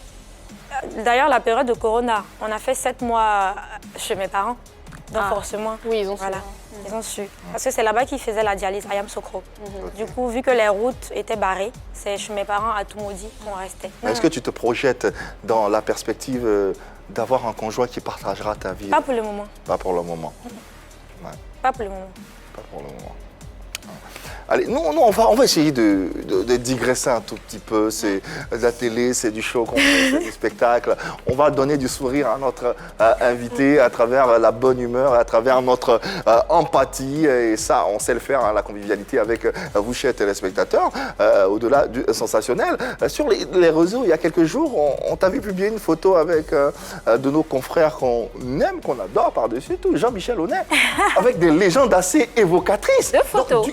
d'ailleurs, la période de Corona, on a fait 7 mois chez mes parents. Donc forcément, oui, ils ont su. Voilà, ils ont su. Parce que c'est là-bas qu'ils faisaient la dialyse, à Yamoussoukro. Du coup, vu que les routes étaient barrées, c'est chez mes parents à Toumoudi qu'on restait. Est-ce que tu te projettes dans la perspective d'avoir un conjoint qui partagera ta vie? Pas pour le moment. Pas pour le moment. Ouais. Pas pour le moment. Pas pour le moment. Allez, nous, on va essayer de digresser un tout petit peu. C'est de la télé, c'est du show qu'on fait, c'est du spectacle. On va donner du sourire à notre invité à travers la bonne humeur, à travers notre empathie. Et ça, on sait le faire, hein, la convivialité avec vous, chers téléspectateurs. Au-delà du sensationnel, sur les réseaux, il y a quelques jours, on t'a vu publier une photo avec de nos confrères qu'on aime, qu'on adore par-dessus tout, Jean-Michel Honnay, avec des légendes assez évocatrices. 2 photos.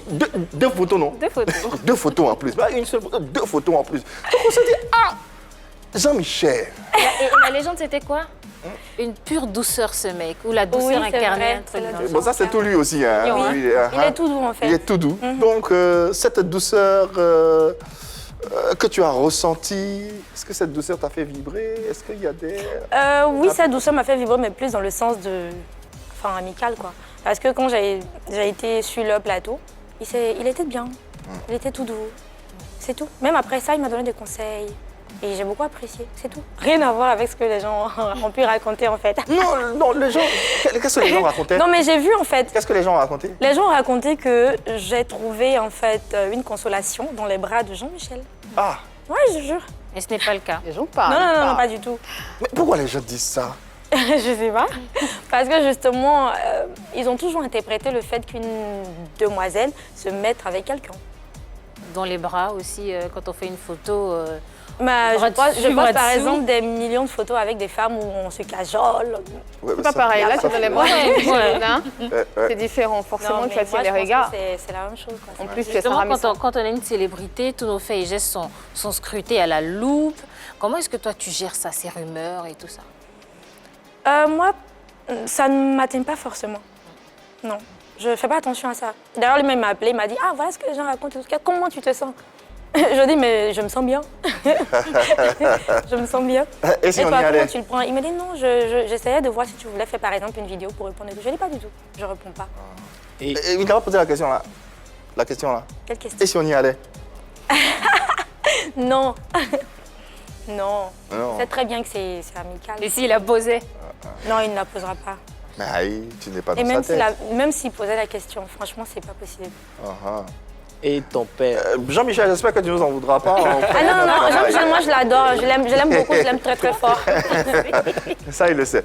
Deux photos, non? 2 photos. 2 photos en plus. Pas une seule photo, 2 photos en plus. Donc on se dit, ah, Jean-Michel. Et la légende, c'était quoi? Une pure douceur, ce mec, ou la douceur Oui, c'est incarnée. vrai, un truc c'est la dans- douceur. Bon, ça, c'est tout lui aussi. Hein. Oui. Lui, Il est tout doux, en fait. Il est tout doux. Donc, cette douceur que tu as ressentie, est-ce que cette douceur t'a fait vibrer? Est-ce qu'il y a des... Oui, cette douceur m'a fait vibrer, mais plus dans le sens de... Enfin, amical, quoi. Parce que quand j'ai été sur le plateau, il était bien. Il était tout doux. C'est tout. Même après ça, il m'a donné des conseils. Et j'ai beaucoup apprécié, c'est tout. Rien à voir avec ce que les gens ont pu raconter, en fait. Non, les gens... Qu'est-ce que les gens racontaient? Non, mais j'ai vu, en fait... Qu'est-ce que les gens racontaient? Les gens ont raconté que j'ai trouvé, en fait, une consolation dans les bras de Jean-Michel. Ah. Ouais, je jure. Et ce n'est pas le cas. Les gens parlent. Non, pas du tout. Mais pourquoi les gens disent ça? Je sais pas. Parce que justement, ils ont toujours interprété le fait qu'une demoiselle se mette avec quelqu'un. Dans les bras aussi, quand on fait une photo... Je bras poste dessus, bras par dessous. exemple des millions de photos avec des femmes où on se cajole. Ouais, C'est pas pareil. Là, tu es dans les bras Ouais. hein. C'est différent. Forcément, Non, tu mais attires moi, les je pense regards. que c'est la même chose. Quoi. En plus, tu es Justement, Sarah Messa. quand on est une célébrité, tous nos faits et gestes sont scrutés à la loupe. Comment est-ce que toi, tu gères ça, ces rumeurs et tout ça? Moi, ça ne m'atteint pas forcément. Non, je ne fais pas attention à ça. D'ailleurs, lui-même m'a appelé, il m'a dit « Ah, voilà ce que les gens racontent. Comment tu te sens ?» Je dis « Mais je me sens bien. » Je me sens bien. Et si on y toi, allait? comment tu le prends? Il m'a dit « Non, j'essayais de voir si tu voulais faire par exemple une vidéo pour répondre. » Je dis « Pas du tout, je ne réponds pas. » Et il t'a pas posé la question là? La question là? Quelle question? Et si on y allait? Non. Non. Non. C'est très bien que c'est amical. Et s'il a posé? Non, il ne la posera pas. Mais aïe, tu n'es pas Et dans sa tête. même s'il posait la question, franchement, c'est pas possible. Et ton père? Jean-Michel, j'espère que tu nous en voudras pas. Ah non, Jean-Michel, moi je l'adore, je l'aime beaucoup, je l'aime très très fort. Ça, il le sait.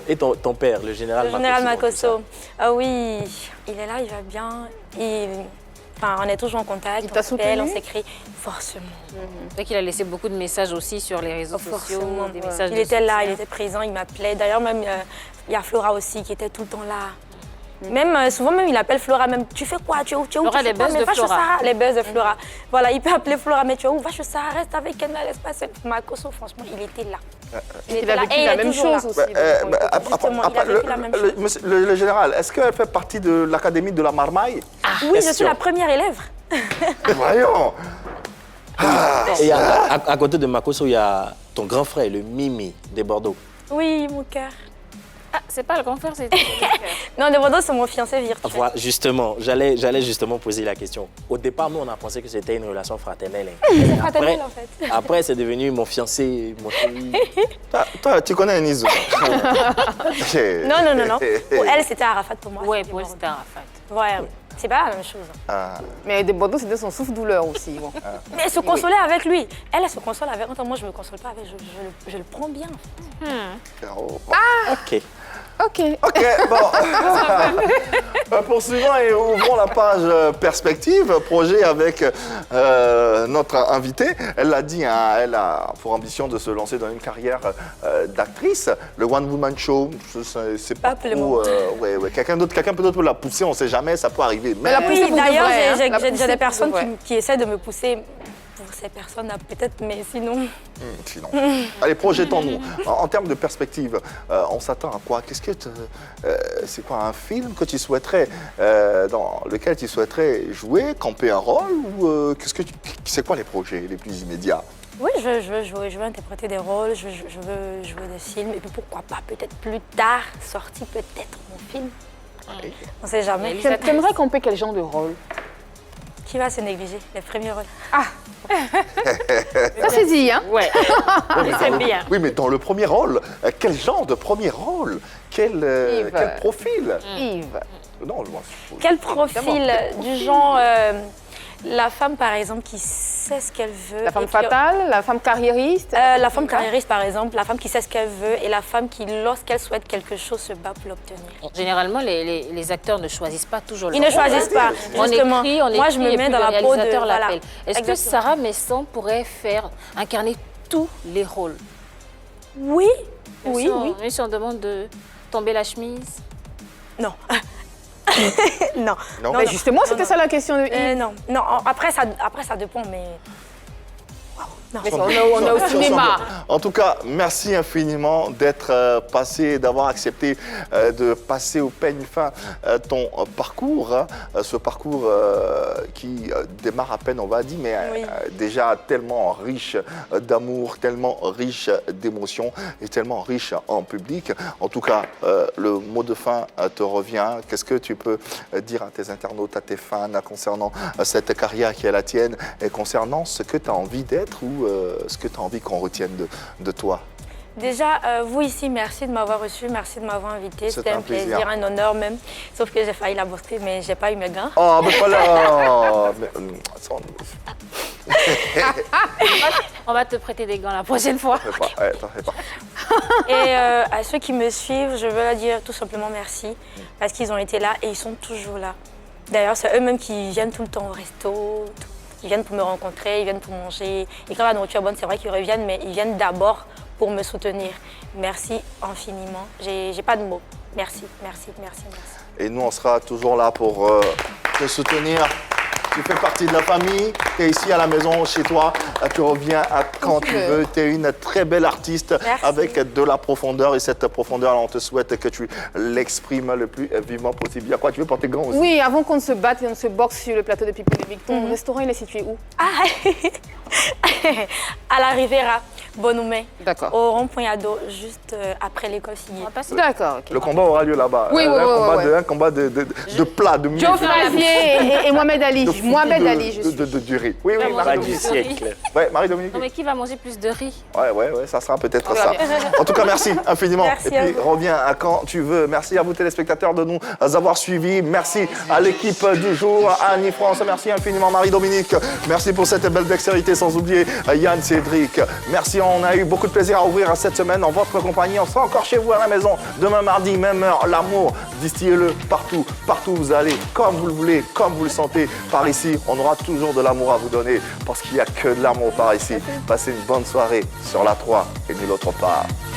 Et ton père, le général Le général Makosso, Makosso. Ah oui, il est là, il va bien. Enfin, on est toujours en contact, Il t'a on s'appelle, on soutenu? s'écrit forcément. C'est qu'il a laissé beaucoup de messages aussi sur les réseaux sociaux, Forcément, des ouais. messages Il de était là, soutien. il était présent, il m'appelait. D'ailleurs, même, il y a Flora aussi qui était tout le temps là. Même, souvent, même, il appelle Flora, même, tu fais quoi? Tu es où? Flora, Tu fais les quoi? buzz Mais de va chez Flora. Sarah. Les buzz de Flora. Voilà, il peut appeler Flora, mais tu es où? Va chez Sarah, reste avec elle, laisse passer. Makosso, franchement, il était là. Il a vécu la même chose aussi. Justement, il a vécu la même chose. Le général, est-ce qu'elle fait partie de l'académie de la Marmaille? Oui, je suis la première élève. Voyons. Et à côté de Makosso, il y a ton grand frère, le Mimi des Bordeaux. Oui, mon cœur. C'est pas le grand frère, c'est ton frère. Non, Devodo, c'est mon fiancé virtuel. Voilà, justement, j'allais justement poser la question. Au départ, nous, on a pensé que c'était une relation fraternelle. C'est fraternel, en fait. Après, c'est devenu mon fiancé, mon chéri. Toi, tu connais Nizo. Non. Pour elle, c'était Arafat. Pour moi, Ouais, pour elle, c'était Arafat. Ouais, c'est pas la même chose. Mais de Bordeaux, c'était son souffle-douleur aussi. Bon. Mais elle se consolait avec lui. Elle se console avec moi. Moi, je me console pas avec. Je le prends bien. Ok. Ok. Ok, bon. Poursuivons et ouvrons la page perspective, projet avec notre invitée. Elle l'a dit, hein, elle a pour ambition de se lancer dans une carrière d'actrice. Le One Woman Show, c'est pas trop... Quelqu'un peut-être peut la pousser, on ne sait jamais, ça peut arriver. Mais Oui, d'ailleurs, j'ai des pour personnes de vrai. qui essaient de me pousser. Pour ces personnes-là, peut-être, mais sinon... Sinon. Allez, projetons-nous. En termes de perspective, on s'attend à quoi? C'est quoi un film que tu souhaiterais, dans lequel tu souhaiterais jouer, camper un rôle ou c'est quoi les projets les plus immédiats? Oui, je veux interpréter des rôles, je veux jouer des films, et puis pourquoi pas, peut-être plus tard, sortir peut-être mon film. Okay. On ne sait jamais. Tu aimerais camper quel genre de rôle? Qui va se négliger? Les premiers rôles. Ça c'est dit, hein? Ouais. C'est bien. Oui, mais dans le premier rôle, quel genre de premier rôle? Quel profil? Yves. Non, Quel profil? Du genre, la femme, par exemple, qui sait ce qu'elle veut. La femme fatale, la femme carriériste? La femme carriériste, par exemple, la femme qui sait ce qu'elle veut et la femme qui, lorsqu'elle souhaite quelque chose, se bat pour l'obtenir. Généralement, les acteurs ne choisissent pas toujours Ils ne choisissent pas, justement. Moi, je me mets dans la peau de... Voilà. Est-ce que Sarah Messon pourrait incarner tous les rôles? Oui, oui. Mais si on demande de tomber la chemise? Non. Non. Mais justement, c'était ça la question de Yves. Non. Après, ça dépend, mais... Non. Mais on est au cinéma. En tout cas, merci infiniment d'être passé, d'avoir accepté de passer au peigne fin ton parcours. Ce parcours qui démarre à peine, on va dire, mais déjà tellement riche d'amour, tellement riche d'émotions et tellement riche en public. En tout cas, le mot de fin te revient. Qu'est-ce que tu peux dire à tes internautes, à tes fans concernant cette carrière qui est la tienne et concernant ce que tu as envie d'être ou ce que tu as envie qu'on retienne de toi? Déjà, vous ici, merci de m'avoir reçu, merci de m'avoir invité. C'était un plaisir, un honneur même. Sauf que j'ai failli l'aborder, mais j'ai pas eu mes gants. Oh, mais pas là. On va te prêter des gants la prochaine fois. T'en fais pas. Et à ceux qui me suivent, je veux leur dire tout simplement merci, parce qu'ils ont été là et ils sont toujours là. D'ailleurs, c'est eux-mêmes qui viennent tout le temps au resto. Ils viennent pour me rencontrer, ils viennent pour manger. Et quand la nourriture est bonne, c'est vrai qu'ils reviennent, mais ils viennent d'abord pour me soutenir. Merci infiniment. J'ai pas de mots. Merci. Et nous, on sera toujours là pour te soutenir. Tu fais partie de la famille, tu es ici à la maison, chez toi, tu reviens quand tu veux. Tu es une très belle artiste avec de la profondeur et cette profondeur, on te souhaite que tu l'exprimes le plus vivement possible. Il y a quoi, tu veux porter gants aussi? Oui, avant qu'on ne se batte et on se boxe sur le plateau de Pipolémique, ton restaurant, il est situé où? À la Riviera, Bonhoumé. D'accord. Au rond-point Yado, juste après l'école Siguier. D'accord. Le combat aura lieu là-bas. Oui, un combat de plats, de musique. Joe Frazier et Mohamed Ali. Mohamed Ali, je suis. Du riz. Oui, Marie du siècle. Ouais, Marie-Dominique. Non, mais qui va manger plus de riz? Ouais, ça sera peut-être ça. En tout cas, merci infiniment. Merci et puis, reviens à quand tu veux. Merci à vous, téléspectateurs, de nous avoir suivis. Merci à l'équipe du jour, à Annie France. Merci infiniment, Marie-Dominique. Merci pour cette belle dextérité, sans oublier Yann Cédric. Merci, on a eu beaucoup de plaisir à ouvrir cette semaine en votre compagnie. On sera encore chez vous à la maison. Demain, mardi, même heure. L'amour, distillez-le partout où vous allez, comme vous le voulez, comme vous le sentez. Par ici, on aura toujours de l'amour à vous donner parce qu'il n'y a que de l'amour par ici. Passez une bonne soirée sur la 3 et nulle autre part.